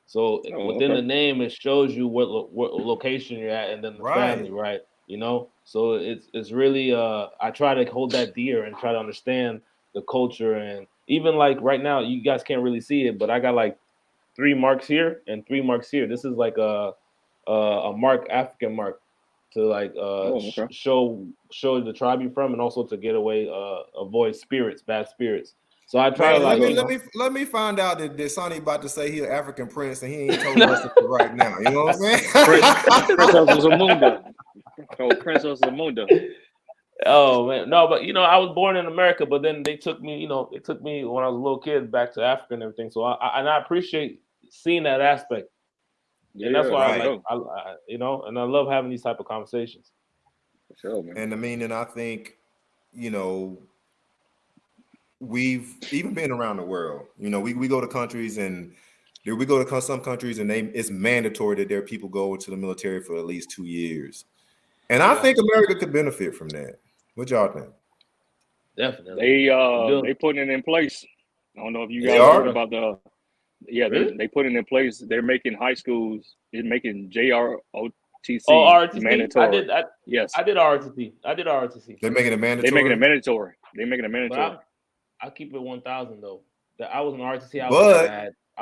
[SPEAKER 4] So within the name, it shows you what location you're at and then the family, right? You know? So it's really, I try to hold that dear and try to understand the culture. And even like right now, you guys can't really see it, but I got like 3 marks here and 3 marks here. This is like a mark, African mark, to like show the tribe you're from, and also to get away, avoid bad spirits. So I try to
[SPEAKER 2] let me find out that Sonny about to say he's an African prince and he ain't told us right now. You know what I'm saying?
[SPEAKER 3] Princess Zamunda. Oh, Princess Zamunda.
[SPEAKER 4] Oh man, no, but you know, I was born in America, but then they took me. You know, it took me when I was a little kid back to Africa and everything. So I appreciate seeing that aspect. And that's why I you know, and I love having these type of conversations.
[SPEAKER 3] For sure, man.
[SPEAKER 2] And I mean, and I think, you know, we've even been around the world. You know, we go to countries and we go to some countries and it's mandatory that their people go into the military for at least 2 years. And I think America could benefit from that. What y'all think?
[SPEAKER 4] Definitely.
[SPEAKER 3] They putting it in place. I don't know if you guys heard about Yeah,
[SPEAKER 4] Really?
[SPEAKER 3] they put it in place. They're making high schools. They're making JROTC
[SPEAKER 4] Oh, ROTC.
[SPEAKER 3] mandatory. Yes,
[SPEAKER 4] I did ROTC.
[SPEAKER 2] They're making it
[SPEAKER 3] they're making it
[SPEAKER 2] mandatory.
[SPEAKER 3] mandatory. They're making it
[SPEAKER 4] But
[SPEAKER 3] mandatory.
[SPEAKER 4] I keep it 1,000 though. I was in ROTC. I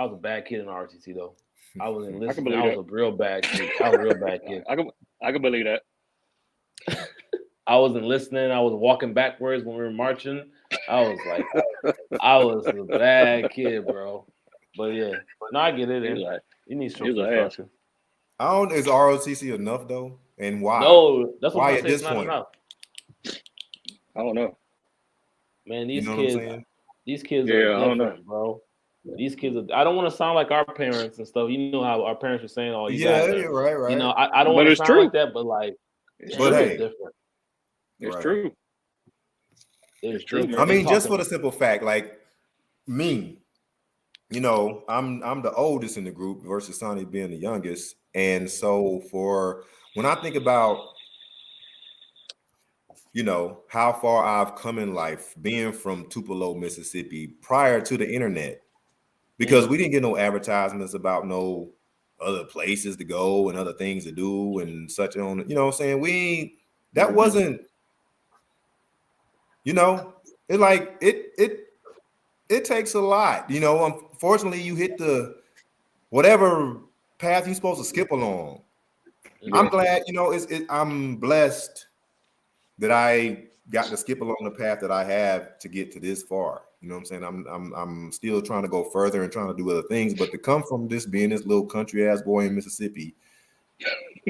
[SPEAKER 4] was a bad kid in ROTC though. I was in listening. I was a real bad kid. I was a real bad kid.
[SPEAKER 3] I can believe that.
[SPEAKER 4] I wasn't listening. I was walking backwards when we were marching. I was a bad kid, bro. But yeah, no, I get it. You need structure.
[SPEAKER 2] Is ROTC enough though? And why?
[SPEAKER 4] No, that's what
[SPEAKER 2] why
[SPEAKER 4] I
[SPEAKER 2] at
[SPEAKER 4] say.
[SPEAKER 2] this
[SPEAKER 4] It's not
[SPEAKER 2] point?
[SPEAKER 4] enough.
[SPEAKER 3] I don't know.
[SPEAKER 4] Man,
[SPEAKER 2] These
[SPEAKER 4] kids are different, bro. These kids I don't want to sound like our parents and stuff. You know how our parents were saying, "Oh, you guys are,
[SPEAKER 2] right.
[SPEAKER 4] You know, I don't want to sound like that, but like, it's different.
[SPEAKER 3] It's true.
[SPEAKER 4] It's true.
[SPEAKER 2] I mean, just for the simple fact, like me, you know, I'm the oldest in the group versus Sani being the youngest, and so when I think about, you know, how far I've come in life, being from Tupelo, Mississippi, prior to the internet, because we didn't get no advertisements about no other places to go and other things to do and such on, you know what I'm saying? That wasn't, you know, it takes a lot, you know. Unfortunately, you hit the whatever path you're supposed to skip along. Yeah. I'm glad, you know, I'm blessed that I got to skip along the path that I have to get to this far. You know what I'm saying? I'm still trying to go further and trying to do other things, but to come from this being this little country ass boy in Mississippi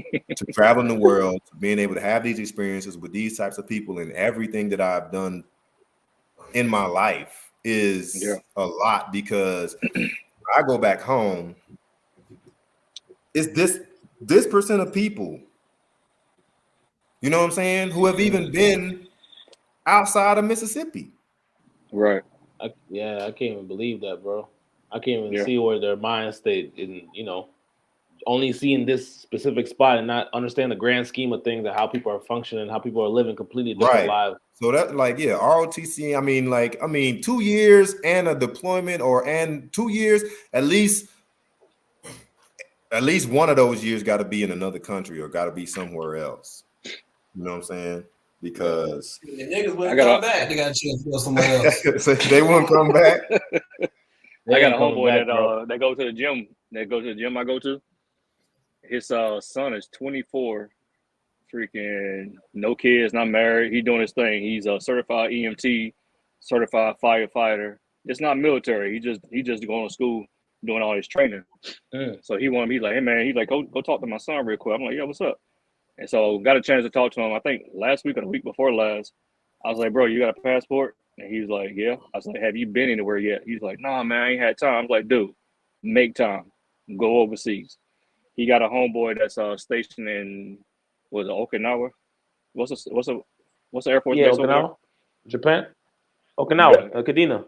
[SPEAKER 2] to traveling the world, to being able to have these experiences with these types of people and everything that I've done in my life is a lot, because when I go back home, it's this percent of people, you know what I'm saying, who have even been outside of Mississippi.
[SPEAKER 3] Right.
[SPEAKER 4] I can't even believe that, bro. I can't even see where their mind state in, you know, only seeing this specific spot and not understand the grand scheme of things and how people are functioning, how people are living completely different lives.
[SPEAKER 2] So that, like, ROTC, I mean, 2 years and a deployment, and 2 years, at least one of those years got to be in another country or got to be somewhere else. You know what I'm saying? Because
[SPEAKER 1] the niggas wouldn't come back. They got a chance to go somewhere else.
[SPEAKER 2] So they wouldn't come back.
[SPEAKER 3] I got a homeboy that go to the gym. That goes to the gym I go to. His son is 24, freaking no kids, not married. He doing his thing. He's a certified EMT, certified firefighter. It's not military. He just going to school, doing all his training. So he wanted me, like, hey man, he's like, go talk to my son real quick. I'm like, yeah, what's up? And so got a chance to talk to him. I think last week or the week before last. I was like, bro, you got a passport? And he was like, yeah. I was like, have you been anywhere yet? He's like, nah, man, I ain't had time. I was like, dude, make time. Go overseas. He got a homeboy that's stationed in, was it Okinawa? What's the Air Force base over there?
[SPEAKER 4] Japan? Okinawa, Kadena.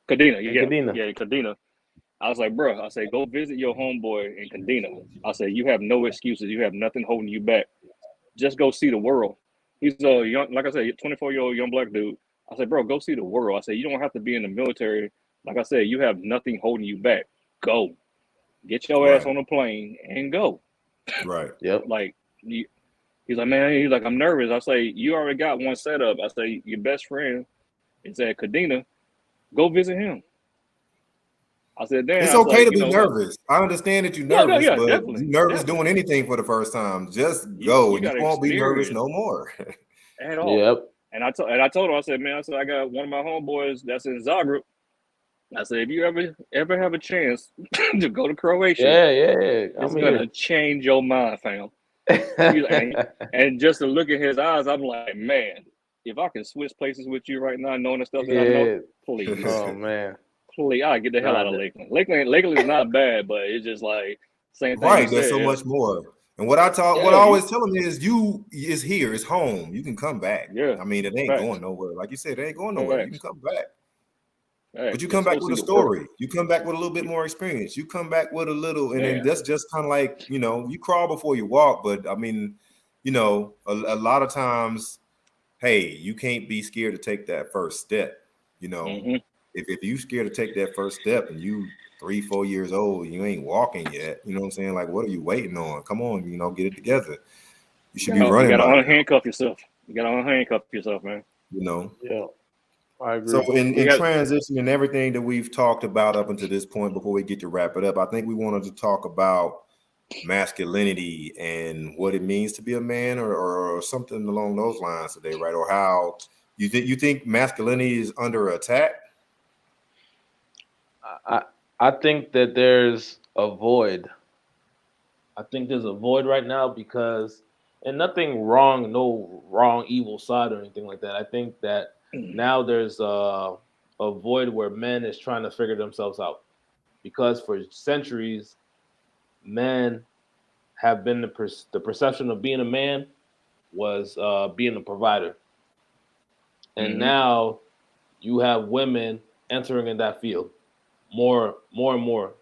[SPEAKER 3] Kadena. I was like, bro, I said, go visit your homeboy in Kadena. I said, you have no excuses. You have nothing holding you back. Just go see the world. He's a young, like I said, 24-year-old young black dude. I said, bro, go see the world. I said, you don't have to be in the military. Like I said, you have nothing holding you back. Go. Get your ass on a plane and go.
[SPEAKER 2] Right.
[SPEAKER 4] Yep.
[SPEAKER 3] Like, he's like, man, he's like, I'm nervous. I say, you already got one set up. I say, your best friend is at Kadena. Go visit him. I said, damn.
[SPEAKER 2] It's okay to be nervous. I understand that you're nervous, but
[SPEAKER 3] definitely,
[SPEAKER 2] you're nervous doing anything for the first time. Just go. You won't be nervous no more.
[SPEAKER 3] At all.
[SPEAKER 4] Yep.
[SPEAKER 3] And I told him, I said, man, I got one of my homeboys that's in Zagreb. I said, if you ever have a chance to go to Croatia, it's gonna change your mind, fam. and just to look at his eyes, I'm like, man, if I can switch places with you right now, knowing the stuff that I know, please.
[SPEAKER 4] Oh man.
[SPEAKER 3] Please, I get the hell out of Lakeland. Lakeland is not bad, but it's just like same thing.
[SPEAKER 2] Right, there's so much more. And what I always tell them is, is here, it's home. You can come back.
[SPEAKER 3] Yeah,
[SPEAKER 2] I mean, it ain't going nowhere. Like you said, it ain't going nowhere. You can come back. But you come back with a story. You come back with a little bit more experience. You come back with a little, and then that's just kind of like, you know, you crawl before you walk. But I mean, you know, a lot of times, hey, you can't be scared to take that first step. You know, if you scared to take that first step and you 3-4 years old. You ain't walking yet. You know what I'm saying? Like, what are you waiting on? Come on, get it together. You should be
[SPEAKER 3] You
[SPEAKER 2] running
[SPEAKER 3] gotta
[SPEAKER 2] by now.
[SPEAKER 3] unhandcuff yourself. You gotta unhandcuff yourself, man.
[SPEAKER 4] Yeah, I agree.
[SPEAKER 2] So in transition and everything that we've talked about up until this point, before we get to wrap it up, I think we wanted to talk about masculinity and what it means to be a man, or something along those lines today, right? Or how you think masculinity is under attack?
[SPEAKER 4] I think that there's a void. I think there's a void right now because, and nothing wrong, no wrong, evil side or anything like that. I think that now there's a void where men is trying to figure themselves out, because for centuries, men have been the perception of being a man was being a provider, and now you have women entering in that field more and more.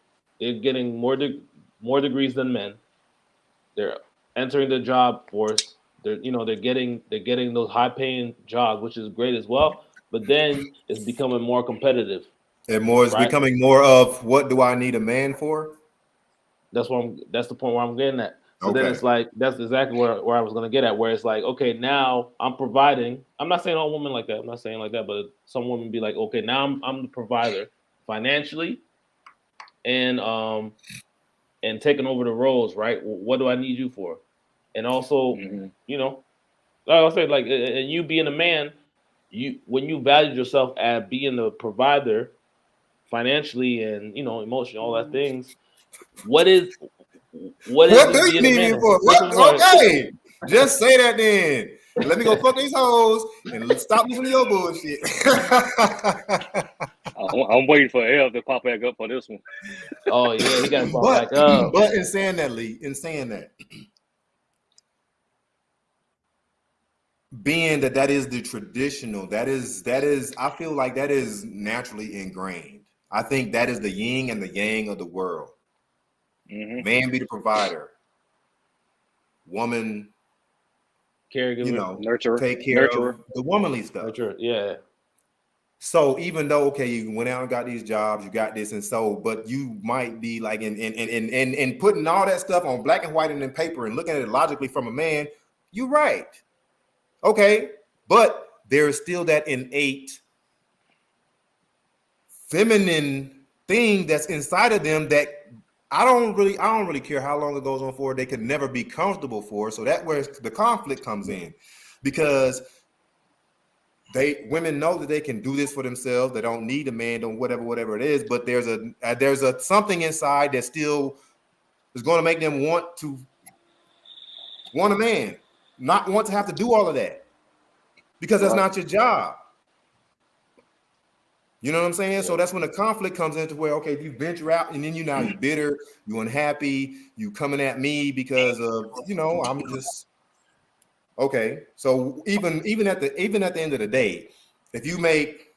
[SPEAKER 4] They're getting more degrees than men. They're entering the job force. They're getting those high paying jobs, which is great as well. But then it's becoming more competitive.
[SPEAKER 2] And more is becoming more of, what do I need a man for?
[SPEAKER 4] That's the point where I'm getting at. So then it's like, that's exactly where I was gonna get at, where it's like, okay, now I'm providing. I'm not saying all women like that. I'm not saying like that, but some women be like, okay, now I'm the provider financially, and taking over the roles, right? What do I need you for? And also, like I said, like, and you being a man, when you valued yourself as being the provider financially and emotionally, all that things, what is it being a man?
[SPEAKER 2] Okay, just say that then. Let me go fuck these hoes and stop listening to your bullshit.
[SPEAKER 3] I'm waiting for L to pop back up for this one.
[SPEAKER 4] Oh yeah, he got to pop back up.
[SPEAKER 2] But in saying that, being that is the traditional, that is, I feel like that is naturally ingrained. I think that is the yin and the yang of the world. Man be the provider, woman,
[SPEAKER 4] caregiver,
[SPEAKER 3] nurturer,
[SPEAKER 2] take care of the womanly stuff.
[SPEAKER 4] Nurturer, yeah.
[SPEAKER 2] So even though, okay, you went out and got these jobs, you got this, and so, but you might be like in putting all that stuff on black and white and in paper and looking at it logically from a man, you're right. Okay, but there is still that innate feminine thing that's inside of them that I don't really care how long it goes on for. They could never be comfortable for. So that's where the conflict comes in, because women know that they can do this for themselves. They don't need a man, don't whatever it is. But there's a something inside that still is going to make them want a man, not want to have to do all of that, because that's not your job. You know what I'm saying? Yeah. So that's when the conflict comes into where, okay, you venture out and then you're bitter, you're unhappy, you coming at me because of, I'm just okay. So even at the end of the day, if you make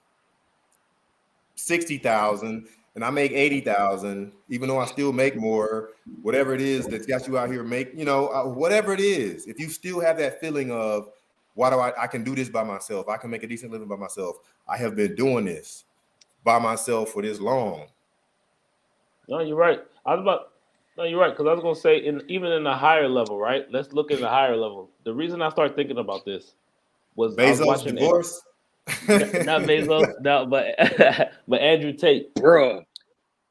[SPEAKER 2] 60,000 and I make 80,000, even though I still make more, whatever it is that's got you out here whatever it is, if you still have that feeling of, why do I can do this by myself, I can make a decent living by myself, I have been doing this by myself for this long.
[SPEAKER 4] No, you're right. You're right, because I was gonna say, even in the higher level, right? Let's look at the higher level. The reason I started thinking about this was
[SPEAKER 2] Bezos, I was watching divorce.
[SPEAKER 4] Not Bezos, no, but Andrew Tate,
[SPEAKER 3] bruh.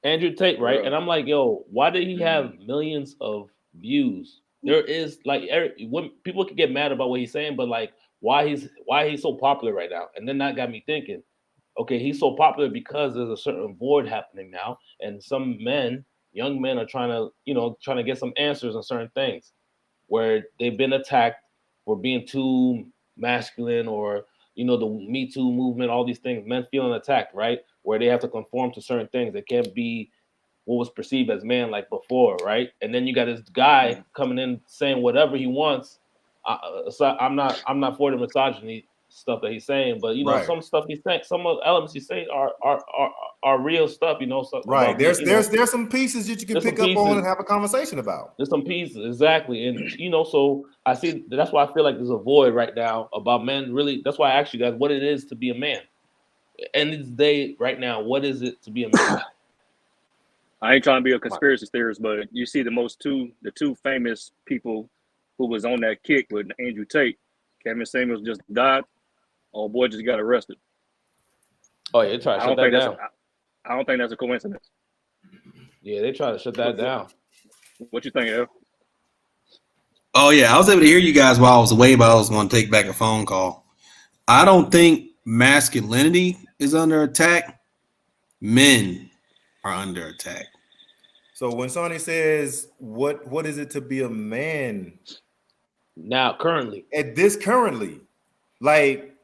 [SPEAKER 4] Andrew Tate, right? Bruh. And I'm like, yo, why did he have millions of views? There is when people can get mad about what he's saying, but like, why he's so popular right now? And then that got me thinking, okay, he's so popular because there's a certain void happening now, and some young men are trying to get some answers on certain things, where they've been attacked for being too masculine, or the Me Too movement, all these things, men feeling attacked, right? Where they have to conform to certain things. They can't be what was perceived as man like before, right? And then you got this guy coming in saying whatever he wants. So I'm not for the misogyny stuff that he's saying, but some stuff he's saying, some of the elements he's saying are real stuff,
[SPEAKER 2] right. There's some pieces that you can pick up on and have a conversation about.
[SPEAKER 4] There's some pieces, exactly. And so I see, that's why I feel like there's a void right now about men. Really, that's why I asked you guys what it is to be a man. And it's day right now, what is it to be a man?
[SPEAKER 3] I ain't trying to be a conspiracy theorist, but you see the two famous people who was on that kick with Andrew Tate. Kevin Samuels just died. Old boy just got arrested.
[SPEAKER 4] Oh yeah, they try to shut that down.
[SPEAKER 3] I don't think that's a coincidence.
[SPEAKER 4] Yeah, they try to shut that down.
[SPEAKER 3] What you think, Ev?
[SPEAKER 1] Oh yeah, I was able to hear you guys while I was away, but I was going to take back a phone call. I don't think masculinity is under attack. Men are under attack.
[SPEAKER 2] So when Sani says, what is it to be a man?
[SPEAKER 4] Now, currently.
[SPEAKER 2] At this currently, like,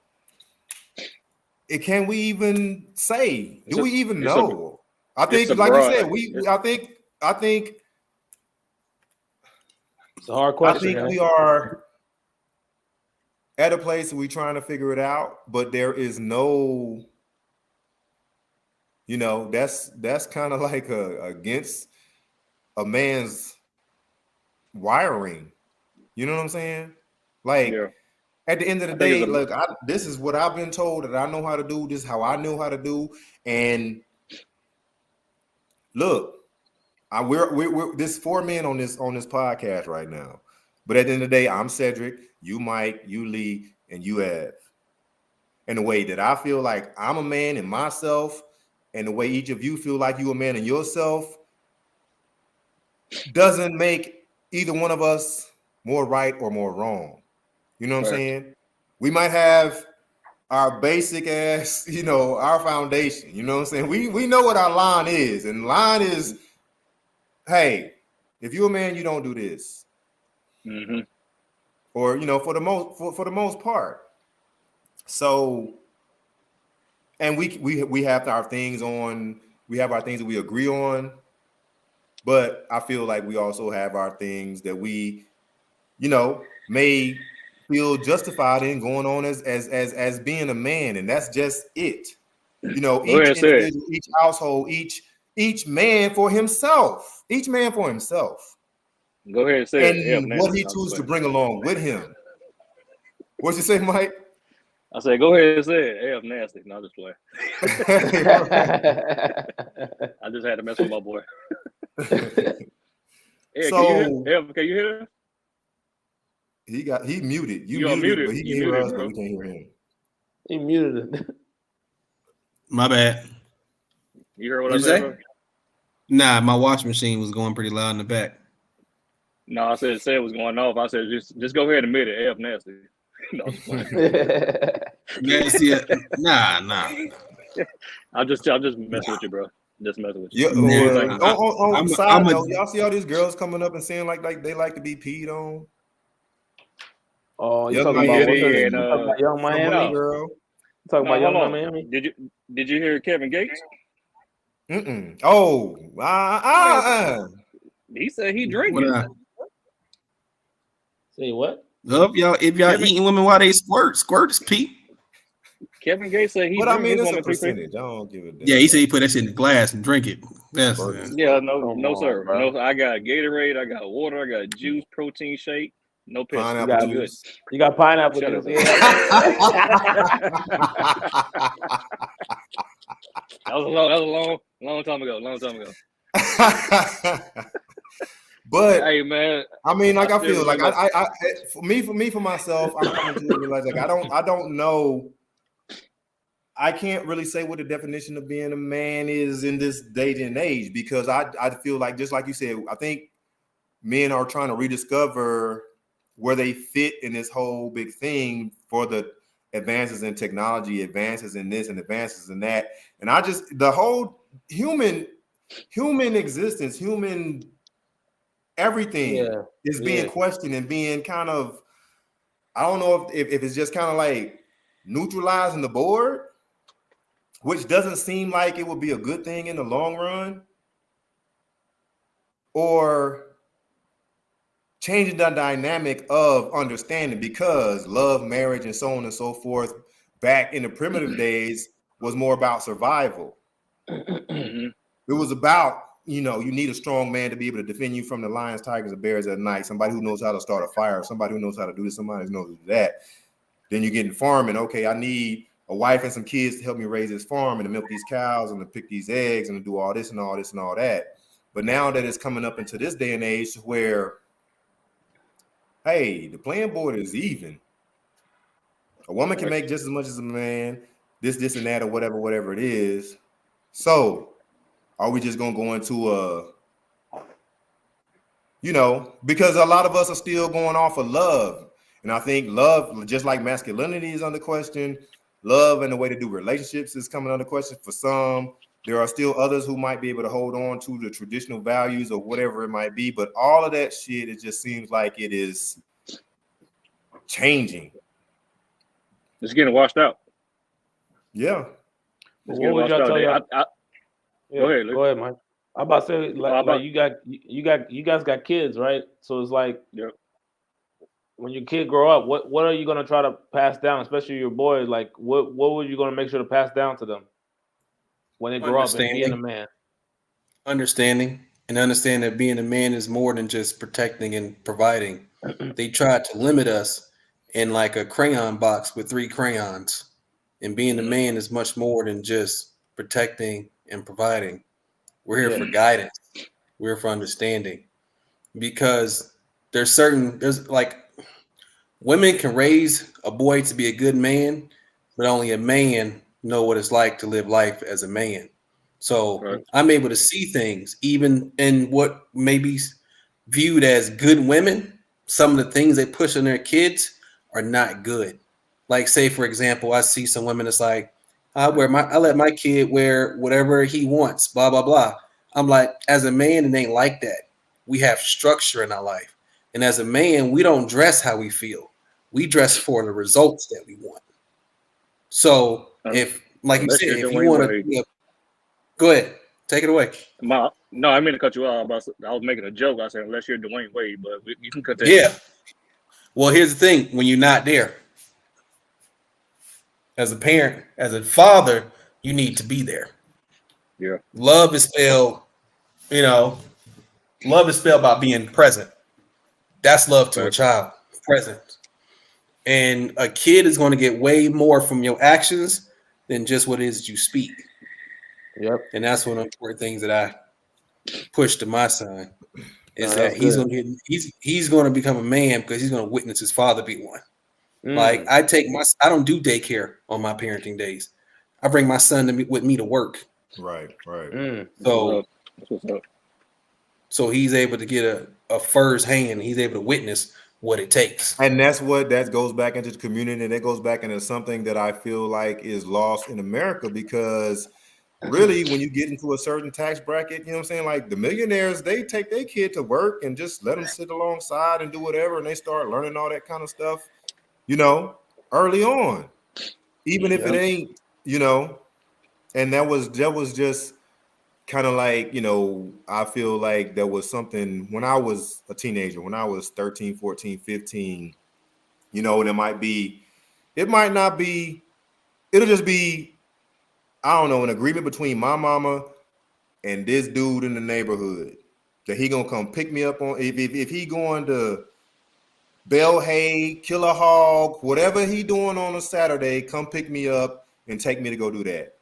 [SPEAKER 2] can we even say? Do we even know? I think, like you said, I think
[SPEAKER 4] it's a hard question.
[SPEAKER 2] I think we are at a place where we're trying to figure it out, but there is no, that's kind of like against a man's wiring. You know what I'm saying? Like, at the end of the day, look, this is what I've been told that I know how to do. This is how I know how to do. And look, we're this 4 men on this podcast right now. But at the end of the day, I'm Cedric, you Mike, you Lee, and you Ev. And the way that I feel like I'm a man in myself, and the way each of you feel like you a man in yourself, doesn't make either one of us more right or more wrong. You know what I'm saying? We might have our basic ass, our foundation. You know what I'm saying? We know what our line is. And the line is, hey, if you're a man, you don't do this.
[SPEAKER 3] Mm-hmm.
[SPEAKER 2] Or, for the most part. So, and we have our things on, we have our things that we agree on. But I feel like we also have our things that we, may feel justified in going on as being a man, and that's just it. Each individual, each household, each man for himself. Each man for himself.
[SPEAKER 3] Go ahead and say
[SPEAKER 2] and
[SPEAKER 3] it.
[SPEAKER 2] What he chooses to bring along with him. What'd you say, Mike?
[SPEAKER 3] I said, go ahead and say it. F nasty. No, just play. I just had to mess with my boy. Hey,
[SPEAKER 2] so
[SPEAKER 3] can you hear him?
[SPEAKER 2] He muted. You
[SPEAKER 3] muted,
[SPEAKER 2] but he can hear us, but we can't hear him.
[SPEAKER 4] He muted it.
[SPEAKER 1] My bad.
[SPEAKER 3] You heard what I said?
[SPEAKER 1] Nah, my washing machine was going pretty loud in the back.
[SPEAKER 3] No, I said it was going off. I said just go ahead and admit it. F nasty. No,
[SPEAKER 1] nasty. Nah.
[SPEAKER 3] I'm just messing with you, bro. Just messing with you.
[SPEAKER 2] On side note, y'all see all these girls coming up and saying like they like to be peed on.
[SPEAKER 4] Oh, you talking about Young Miami?
[SPEAKER 2] Girl.
[SPEAKER 4] Talking about Young Miami?
[SPEAKER 3] Did you hear Kevin Gates?
[SPEAKER 2] Oh,
[SPEAKER 3] he said he drinking.
[SPEAKER 4] Say what?
[SPEAKER 1] If y'all eating women while they squirt is pee.
[SPEAKER 3] Kevin Gates said he.
[SPEAKER 2] But I mean, it's a percentage. I don't give a damn.
[SPEAKER 1] Yeah, he said he put that shit in the glass and drink it.
[SPEAKER 3] No, sir. Bro. No, I got Gatorade, I got water, I got juice, protein shake. No piss.
[SPEAKER 2] Pineapple juice.
[SPEAKER 4] You got pineapple juice.
[SPEAKER 3] Yeah. That was a long time ago.
[SPEAKER 2] But
[SPEAKER 3] hey, man,
[SPEAKER 2] I mean, like I feel like I for myself, I'm coming to realize like I don't know. I can't really say what the definition of being a man is in this day and age, because I feel like, just like you said, I think men are trying to rediscover where they fit in this whole big thing for the advances in technology, advances in this and advances in that. And the whole human existence, human everything is being questioned and being kind of, I don't know if it's just kind of like neutralizing the board, which doesn't seem like it would be a good thing in the long run, or changing the dynamic of understanding, because love, marriage, and so on and so forth back in the primitive days was more about survival. It was about, you need a strong man to be able to defend you from the lions, tigers, and bears at night, somebody who knows how to start a fire, somebody who knows how to do this, somebody who knows how to do that. Then you get in farming. Okay, I need a wife and some kids to help me raise this farm and to milk these cows and to pick these eggs and to do all this and all this and all that. But now that it's coming up into this day and age where, hey, the playing board is even. A woman can make just as much as a man, this, and that, or whatever it is. So are we just gonna go into because a lot of us are still going off of love. And I think love, just like masculinity is under question, love and the way to do relationships is coming under question for some. There are still others who might be able to hold on to the traditional values or whatever it might be. But all of that shit, it just seems like it is changing.
[SPEAKER 3] It's getting washed out.
[SPEAKER 2] Yeah.
[SPEAKER 3] It's getting washed out. Go ahead,
[SPEAKER 4] Mike. I'm about to say, like you guys got kids, right? So it's like, when your kid grow up, what are you gonna try to pass down, especially your boys? Like, what were you gonna make sure to pass down to them when they grow up and being a man?
[SPEAKER 1] Understanding that being a man is more than just protecting and providing. They tried to limit us in like a crayon box with 3 crayons, and being a man is much more than just protecting and providing. We're here for guidance. We're here for understanding, because there's like, women can raise a boy to be a good man, but only a man know what it's like to live life as a man. So I'm able to see things, even in what may be viewed as good women. Some of the things they push on their kids are not good. Like, say, for example, I see some women that's like, I let my kid wear whatever he wants, blah, blah, blah. I'm like, as a man, it ain't like that. We have structure in our life. And as a man, we don't dress how we feel. We dress for the results that we want. So if, like you said, if you want to, go ahead, take it away.
[SPEAKER 3] No, I mean to cut you off. I was making a joke. I said, unless you're Dwayne Wade, but you can cut that.
[SPEAKER 1] Yeah. Well, here's the thing. When you're not there, as a parent, as a father, you need to be there.
[SPEAKER 3] Yeah.
[SPEAKER 1] Love is spelled by being present. That's love to a child, present. And a kid is going to get way more from your actions than just what it is that you speak.
[SPEAKER 4] Yep.
[SPEAKER 1] And that's one of the important things that I push to my son, is that he's going to become a man because he's going to witness his father be one. Like, I don't do daycare on my parenting days. I bring my son with me to work.
[SPEAKER 2] Right.
[SPEAKER 1] So he's able to get a first hand. He's able to witness what it takes.
[SPEAKER 2] And that goes back into the community, and that goes back into something that I feel like is lost in America, because really, when you get into a certain tax bracket, you know what I'm saying? Like, the millionaires, they take their kid to work and just let them sit alongside and do whatever, and they start learning all that kind of stuff, early on, even if it ain't, and that was just kind of like, I feel like there was something when I was a teenager, when I was 13, 14, 15, it'll just be, I don't know, an agreement between my mama and this dude in the neighborhood that he gonna come pick me up on. If he going to bale hay, kill a hog, whatever he doing on a Saturday, come pick me up and take me to go do that.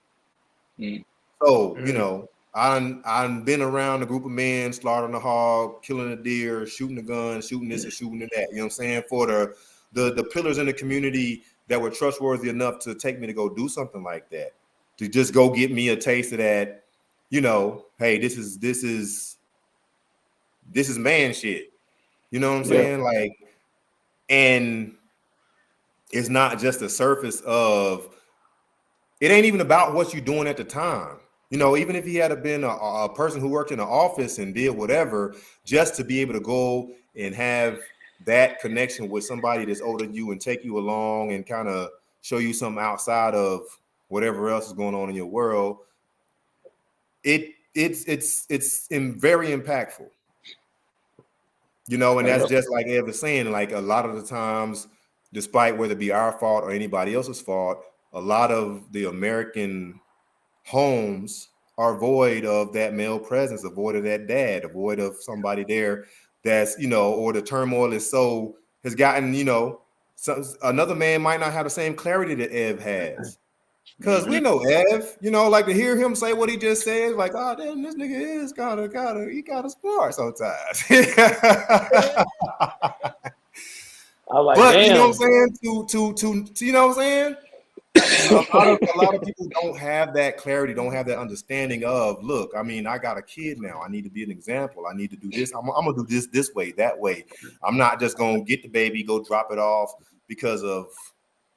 [SPEAKER 2] So, I've been around a group of men slaughtering a hog, killing a deer, shooting a gun, shooting this and shooting that. You know what I'm saying? For the pillars in the community that were trustworthy enough to take me to go do something like that, to just go get me a taste of that. Hey, this is man shit. You know what I'm saying? Like, and it's not just the surface of. It ain't even about what you're doing at the time. Even if he had been a person who worked in an office and did whatever, just to be able to go and have that connection with somebody that's older than you and take you along and kind of show you something outside of whatever else is going on in your world, it's very impactful. And that's just like Ev was saying, like, a lot of the times, despite whether it be our fault or anybody else's fault, a lot of the American homes are void of that male presence, void of that dad, void of somebody there that's, or the turmoil has gotten, another man might not have the same clarity that Ev has. Cause we know Ev, you know, like to hear him say what he just said, like, oh damn, this nigga is gotta smart sometimes.
[SPEAKER 4] I was like,
[SPEAKER 2] But
[SPEAKER 4] damn.
[SPEAKER 2] you know what I'm saying? To you know what I'm saying? A lot of people don't have that clarity, don't have that understanding of, look, I mean, I got a kid now. I need to be an example. I need to do this. I'm gonna do this way, that way. I'm not just gonna get the baby, go drop it off because of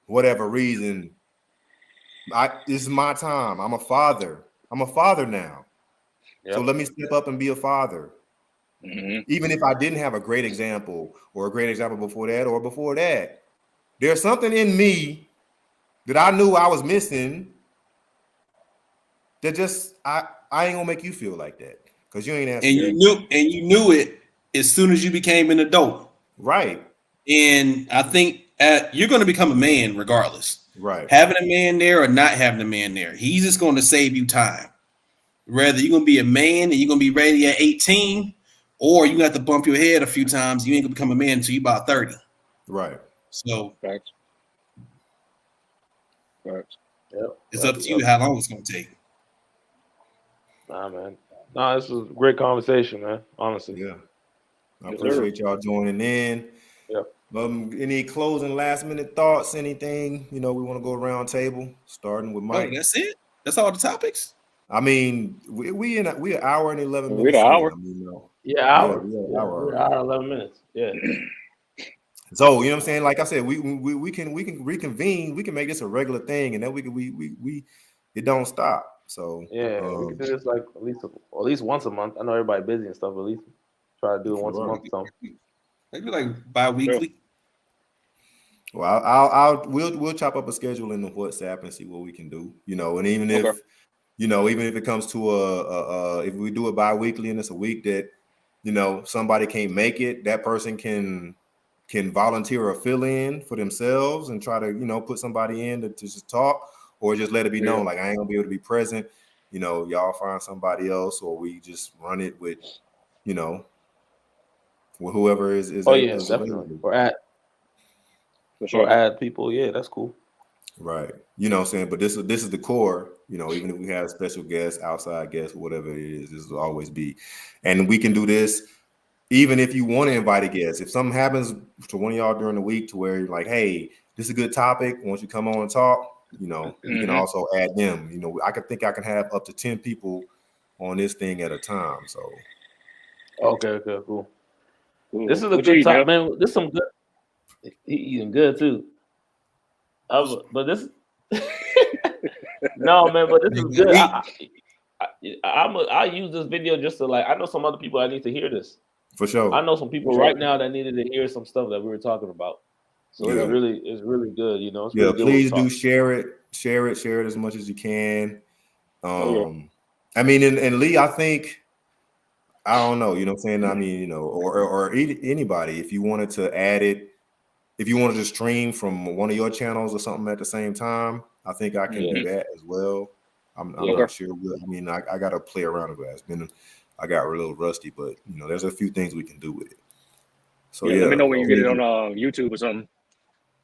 [SPEAKER 2] whatever reason. This is my time. I'm a father. I'm a father now. Yep. So let me step up and be a father. Mm-hmm. Even if I didn't have a great example or a great example before that, there's something in me that I knew I was missing that just I ain't gonna make you feel like that because you ain't asked.
[SPEAKER 1] And you knew it as soon as you became an adult.
[SPEAKER 2] Right.
[SPEAKER 1] And I think you're going to become a man regardless.
[SPEAKER 2] Right.
[SPEAKER 1] Having a man there or not having a man there, he's just going to save you time. Whether you're going to be a man and you're going to be ready at 18, or you have to bump your head a few times, you ain't going to become a man until you're about 30.
[SPEAKER 2] Right.
[SPEAKER 1] So
[SPEAKER 3] Facts.
[SPEAKER 4] Yep.
[SPEAKER 1] It's up to you how long it's going to take.
[SPEAKER 4] Nah, man. Nah, this was a great conversation, man. Honestly.
[SPEAKER 2] Yeah. I appreciate y'all joining in.
[SPEAKER 4] Yep.
[SPEAKER 2] Any closing last minute thoughts, anything, we want to go around table, starting with Mike.
[SPEAKER 1] Oh, that's it? That's all the topics?
[SPEAKER 2] I mean, we're an hour and 11 minutes.
[SPEAKER 3] We're an hour.
[SPEAKER 4] Hour.
[SPEAKER 2] We're
[SPEAKER 4] an hour 11 minutes. Yeah.
[SPEAKER 2] So, you know what I'm saying? Like I said, we can reconvene. We can make this a regular thing, and then we it don't stop. So
[SPEAKER 4] yeah, we can do this like at least once a month. I know everybody busy and stuff, but at least try to do it once a month.
[SPEAKER 1] Maybe like bi-weekly.
[SPEAKER 2] Well, we'll chop up a schedule in the WhatsApp and see what we can do. And even if even if it comes to if we do it bi-weekly and it's a week that somebody can't make it, that person can volunteer or fill in for themselves and try to put somebody in to just talk, or just let it be known like I ain't gonna be able to be present. Y'all find somebody else, or we just run it with with whoever is
[SPEAKER 4] definitely
[SPEAKER 2] available.
[SPEAKER 4] or add people. Yeah, that's cool.
[SPEAKER 2] Right. What I'm saying? But this is the core, even if we have special guests, outside guests, whatever it is, this will always be. And we can do this even if you want to invite a guest. If something happens to one of y'all during the week to where you're like, hey, this is a good topic, why don't you come on and talk? You can also add them. I can have up to 10 people on this thing at a time. So
[SPEAKER 4] okay, cool. This is a good topic, man. This is some good. He eating good too. But this no, man. But this is good. I use this video just to I know some other people that need to hear this.
[SPEAKER 2] For sure.
[SPEAKER 4] I know some people right now that needed to hear some stuff that we were talking about. So it's really good. It's really good.
[SPEAKER 2] Please do share it as much as you can. I mean, and Lee, I think, I don't know, what I'm saying? I mean, or anybody, if you wanted to add it, if you wanted to stream from one of your channels or something at the same time, I think I can do that as well. I'm not sure. I mean, I got to play around with it. I got a little rusty, but there's a few things we can do with it. So
[SPEAKER 3] let me know when you get it on YouTube or something.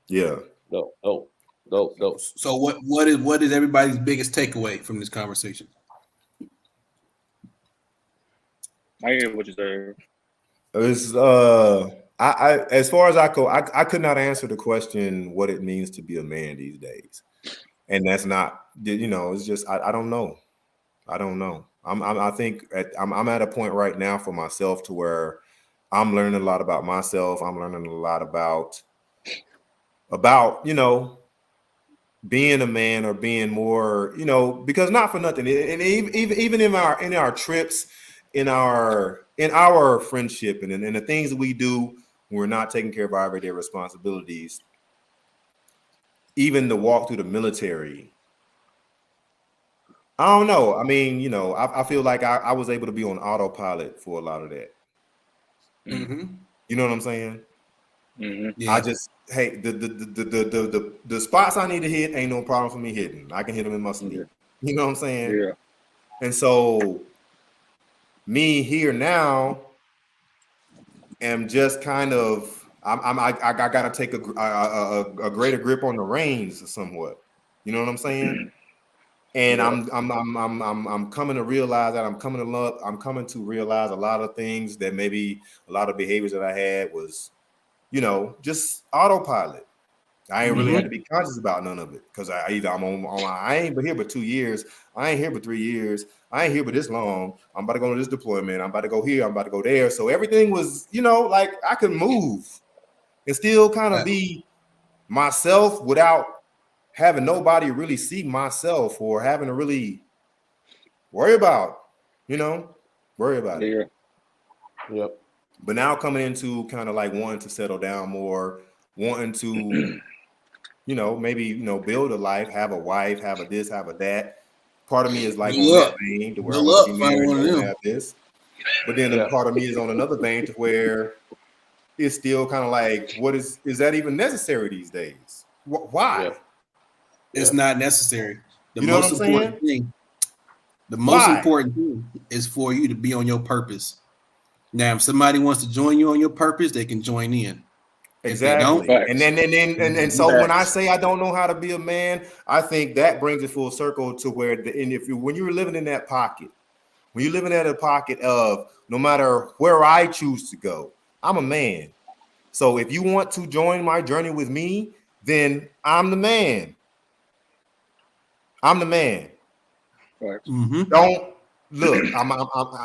[SPEAKER 2] Yeah.
[SPEAKER 4] Dope.
[SPEAKER 1] So what is everybody's biggest takeaway from this conversation?
[SPEAKER 3] I hear what you said.
[SPEAKER 2] It's I as far as I go, I could not answer the question what it means to be a man these days, and that's not it's just I don't know. I think I'm at a point right now for myself to where I'm learning a lot about myself. I'm learning a lot about being a man, or being more because not for nothing, and even in our trips, in our friendship, and in the things that we do when we're not taking care of our everyday responsibilities, even the walk through the military. I don't know. I mean, I feel like I was able to be on autopilot for a lot of that.
[SPEAKER 1] Mm-hmm.
[SPEAKER 2] You know what I'm saying?
[SPEAKER 3] Mm-hmm.
[SPEAKER 1] Yeah.
[SPEAKER 2] I just the spots I need to hit ain't no problem for me hitting. I can hit them in my sleep. You know what I'm saying?
[SPEAKER 3] Yeah.
[SPEAKER 2] And so me here now am just kind of I got to take a greater grip on the reins somewhat. You know what I'm saying? And
[SPEAKER 3] Yeah.
[SPEAKER 2] I'm coming to realize that I'm coming to realize a lot of things that maybe a lot of behaviors that I had was, just autopilot. I ain't really had to be conscious about none of it because I ain't but here but 2 years. I ain't here but 3 years. I ain't here but this long. I'm about to go to this deployment. I'm about to go here. I'm about to go there. So everything was, like I could move and still kind of be myself without having nobody really see myself or having to really worry about it.
[SPEAKER 4] Yep.
[SPEAKER 2] But now coming into kind of like wanting to settle down more, wanting to, maybe, build a life, have a wife, have a this, have a that. Part of me is like on that vein to where I
[SPEAKER 1] Good
[SPEAKER 2] want to
[SPEAKER 1] luck
[SPEAKER 2] be
[SPEAKER 1] finding
[SPEAKER 2] married
[SPEAKER 1] one of
[SPEAKER 2] and
[SPEAKER 1] them.
[SPEAKER 2] have this. But then a part of me is on another vein to where it's still kind of like, what is that even necessary these days? Why?
[SPEAKER 4] Yep.
[SPEAKER 1] It's not necessary. The
[SPEAKER 2] You know what
[SPEAKER 1] most
[SPEAKER 2] I'm
[SPEAKER 1] important
[SPEAKER 2] saying?
[SPEAKER 1] thing. The most important thing is for you to be on your purpose. Now, if somebody wants to join you on your purpose, they can join in.
[SPEAKER 2] Exactly.
[SPEAKER 1] If they
[SPEAKER 2] don't, and so when I say I don't know how to be a man, I think that brings it full circle to where when you're living in that pocket, when you're living at a pocket of no matter where I choose to go, I'm a man. So if you want to join my journey with me, then I'm the man. I'm the man.
[SPEAKER 3] Right.
[SPEAKER 2] Don't look.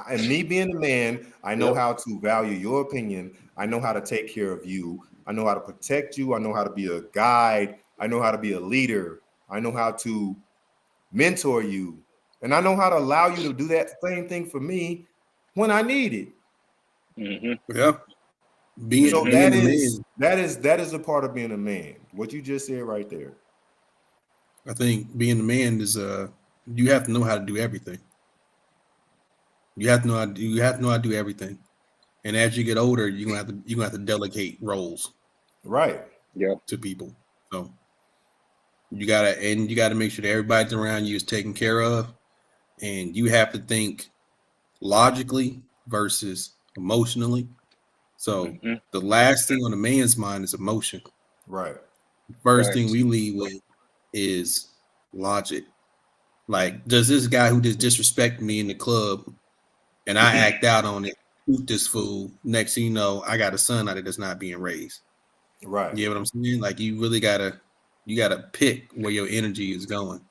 [SPEAKER 2] And me being a man, I know how to value your opinion. I know how to take care of you. I know how to protect you. I know how to be a guide. I know how to be a leader. I know how to mentor you. And I know how to allow you to do that same thing for me when I need it.
[SPEAKER 1] Yeah. Being
[SPEAKER 2] that is a part of being a man. What you just said right there.
[SPEAKER 1] I think being a man is you have to know how to do everything. You have to know how to do everything. And as you get older, you're gonna have to delegate roles.
[SPEAKER 2] Right.
[SPEAKER 3] Yeah.
[SPEAKER 1] To people. So you gotta make sure that everybody around you is taken care of. And you have to think logically versus emotionally. So the last thing on a man's mind is emotion.
[SPEAKER 2] Right.
[SPEAKER 1] First thing we lead with is logic. Like, does this guy who just disrespected me in the club and I act out on it, shoot this fool, next thing you know, I got a son out of that's not being raised.
[SPEAKER 2] Right.
[SPEAKER 1] You know what I'm saying? Like, you really gotta pick where your energy is going.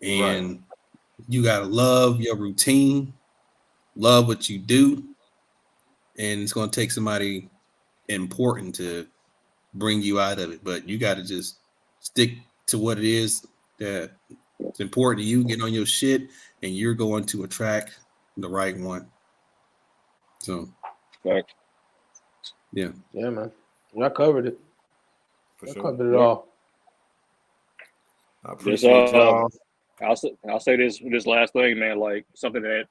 [SPEAKER 1] And you gotta love your routine, love what you do, and it's gonna take somebody important to bring you out of it. But you gotta just stick to what it is that it's important to you, get on your shit, and you're going to attract the right one. So yeah,
[SPEAKER 4] man. I covered it.
[SPEAKER 2] For sure.
[SPEAKER 4] Covered it all.
[SPEAKER 2] I appreciate y'all.
[SPEAKER 3] I'll say this last thing, man. Like something that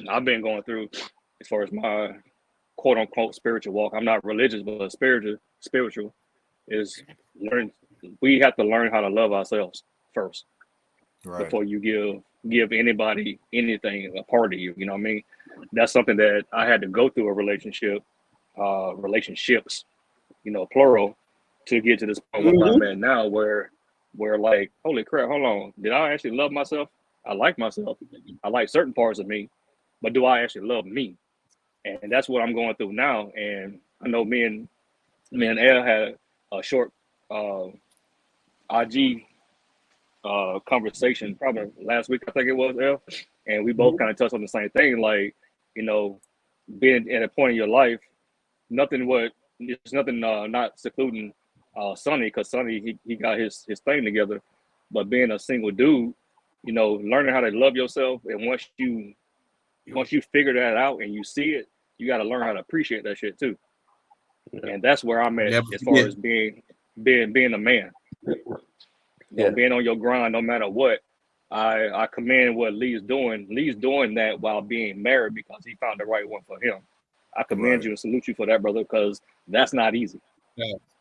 [SPEAKER 3] I've been going through as far as my quote unquote spiritual walk. I'm not religious, but spiritual is learn. We have to learn how to love ourselves first before you give anybody anything, a part of you. You know what I mean? That's something that I had to go through relationships, plural, to get to this point where I'm at now, where like, holy crap, hold on, did I actually love myself? I like myself. I like certain parts of me, but do I actually love me? And that's what I'm going through now. And I know me and Elle had a short IG conversation probably last week, I think it was, Elle, and we both kind of touched on the same thing, like, being at a point in your life, not secluding Sonny, because Sonny he got his thing together, but being a single dude, learning how to love yourself, and once you figure that out and you see it, you got to learn how to appreciate that shit too. And that's where I'm at as far as being a man. Being on your grind no matter what. I commend what Lee's doing. Lee's doing that while being married because he found the right one for him. I commend you and salute you for that, brother, because that's not easy.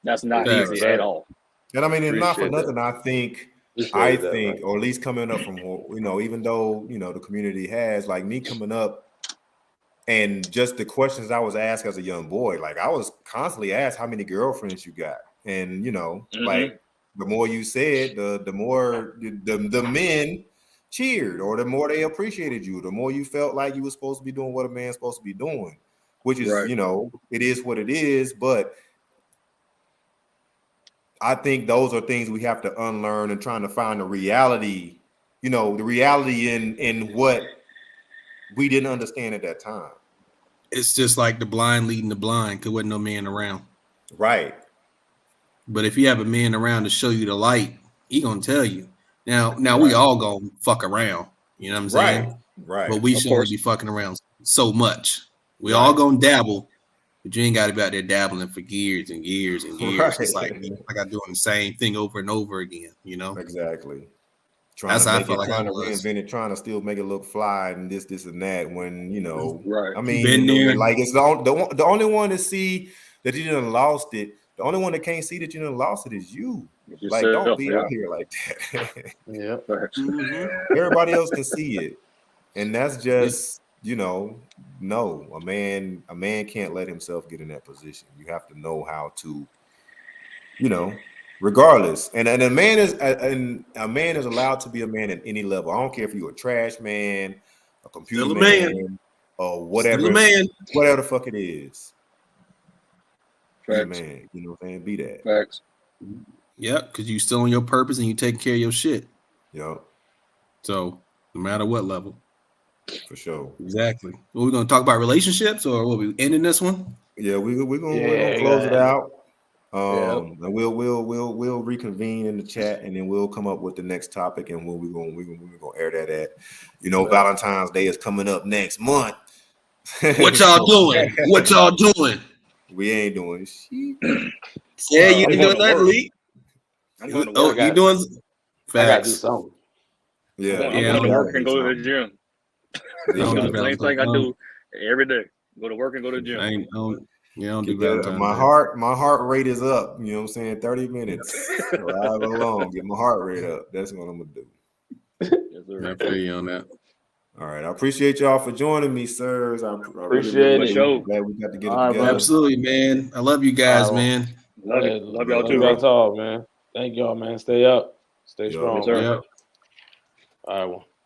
[SPEAKER 3] That's not easy at all.
[SPEAKER 2] And I mean, it's not for nothing. I think, or at least coming up from, even though, the community has, like me coming up, and just the questions I was asked as a young boy, like I was constantly asked how many girlfriends you got. And, like The more you said, the more the men cheered, or the more they appreciated you, the more you felt like you were supposed to be doing what a man's supposed to be doing, which is,
[SPEAKER 3] Right.
[SPEAKER 2] you know, it is what it is. But I think those are things we have to unlearn and trying to find the reality, you know, the reality in what we didn't understand at that time.
[SPEAKER 1] It's just like the blind leading the blind, because wasn't no man around.
[SPEAKER 2] Right.
[SPEAKER 1] But if you have a man around to show you the light, he gonna tell you. Now
[SPEAKER 3] Right.
[SPEAKER 1] we all gonna fuck around. You know what I'm saying?
[SPEAKER 2] Right.
[SPEAKER 1] But we
[SPEAKER 3] Of
[SPEAKER 1] shouldn't
[SPEAKER 3] course.
[SPEAKER 1] be fucking around so much. We
[SPEAKER 2] Right.
[SPEAKER 1] all gonna dabble, but you ain't got to be out there dabbling for years and years and years.
[SPEAKER 2] Right.
[SPEAKER 1] It's like I'm doing the same thing over and over again. You know?
[SPEAKER 2] Exactly. Trying
[SPEAKER 1] That's
[SPEAKER 2] to
[SPEAKER 1] how I
[SPEAKER 2] make
[SPEAKER 1] felt
[SPEAKER 2] it,
[SPEAKER 1] like
[SPEAKER 2] trying
[SPEAKER 1] I
[SPEAKER 2] to
[SPEAKER 1] was.
[SPEAKER 2] reinvent it, trying to still make it look fly and this and that. When, you know,
[SPEAKER 3] Right.
[SPEAKER 2] I mean,
[SPEAKER 1] Been there.
[SPEAKER 2] like it's the only one to see that you done lost it. The only one that can't see that you done lost it is you. Like, don't
[SPEAKER 3] Yourself,
[SPEAKER 2] be
[SPEAKER 3] yeah.
[SPEAKER 2] out here like that.
[SPEAKER 4] Yeah.
[SPEAKER 3] Facts.
[SPEAKER 2] Everybody else can see it, and that's just, you know, no. A man can't let himself get in that position. You have to know how to, you know, regardless. And a man is allowed to be a man at any level. I don't care if you're a trash man, a computer
[SPEAKER 1] Still a
[SPEAKER 2] man,
[SPEAKER 1] man.
[SPEAKER 2] or whatever.
[SPEAKER 1] Still a man.
[SPEAKER 2] Whatever the fuck it is. Be a
[SPEAKER 3] Facts.
[SPEAKER 2] man. You know what I'm saying? Be that.
[SPEAKER 3] Facts.
[SPEAKER 1] Yep, because you still on your purpose and you taking care of your shit.
[SPEAKER 2] Yep,
[SPEAKER 1] So no matter what level.
[SPEAKER 2] for sure.
[SPEAKER 1] Exactly. Well, we're gonna talk about relationships, or what we ending this one?
[SPEAKER 2] Yeah, we're gonna
[SPEAKER 4] Yeah,
[SPEAKER 2] close it out.
[SPEAKER 4] Yep.
[SPEAKER 2] And we'll reconvene in the chat, and then we'll come up with the next topic, and we're gonna air that at. You know, Valentine's Day is coming up next month.
[SPEAKER 1] What y'all doing? What y'all doing?
[SPEAKER 2] We ain't doing shit.
[SPEAKER 1] Yeah, you
[SPEAKER 3] I'm
[SPEAKER 1] ain't
[SPEAKER 3] going
[SPEAKER 1] doing
[SPEAKER 3] to
[SPEAKER 1] that,
[SPEAKER 3] work.
[SPEAKER 1] Lee.
[SPEAKER 3] I'm going to
[SPEAKER 1] Oh,
[SPEAKER 3] work.
[SPEAKER 1] you doing
[SPEAKER 4] I gotta do
[SPEAKER 1] facts?
[SPEAKER 4] something.
[SPEAKER 2] Yeah,
[SPEAKER 3] I'm
[SPEAKER 1] Yeah,
[SPEAKER 3] going to
[SPEAKER 1] I
[SPEAKER 3] work and go to the gym.
[SPEAKER 1] don't do
[SPEAKER 3] That's the same thing I do every day. Go to work and go to the gym.
[SPEAKER 1] I don't do
[SPEAKER 2] Get
[SPEAKER 1] Valentine's
[SPEAKER 2] my
[SPEAKER 1] Day.
[SPEAKER 2] my heart rate is up. You know what I'm saying? 30 minutes. Drive along, get my heart rate up. That's what I'm gonna do.
[SPEAKER 3] Yes, sir.
[SPEAKER 1] I feel you on that.
[SPEAKER 2] All right, I appreciate y'all for joining me, sirs. I
[SPEAKER 4] Appreciate
[SPEAKER 3] it.
[SPEAKER 2] really glad we got to get it
[SPEAKER 4] All right,
[SPEAKER 2] together.
[SPEAKER 1] Absolutely, man. I love you guys,
[SPEAKER 4] All right,
[SPEAKER 1] man.
[SPEAKER 3] Love it. Love y'all too,
[SPEAKER 4] That's
[SPEAKER 3] bro.
[SPEAKER 4] all, man. Thank y'all, man. Stay up. Stay
[SPEAKER 2] Yo.
[SPEAKER 4] strong.
[SPEAKER 3] Yes, sir.
[SPEAKER 1] Yep.
[SPEAKER 4] All right, well.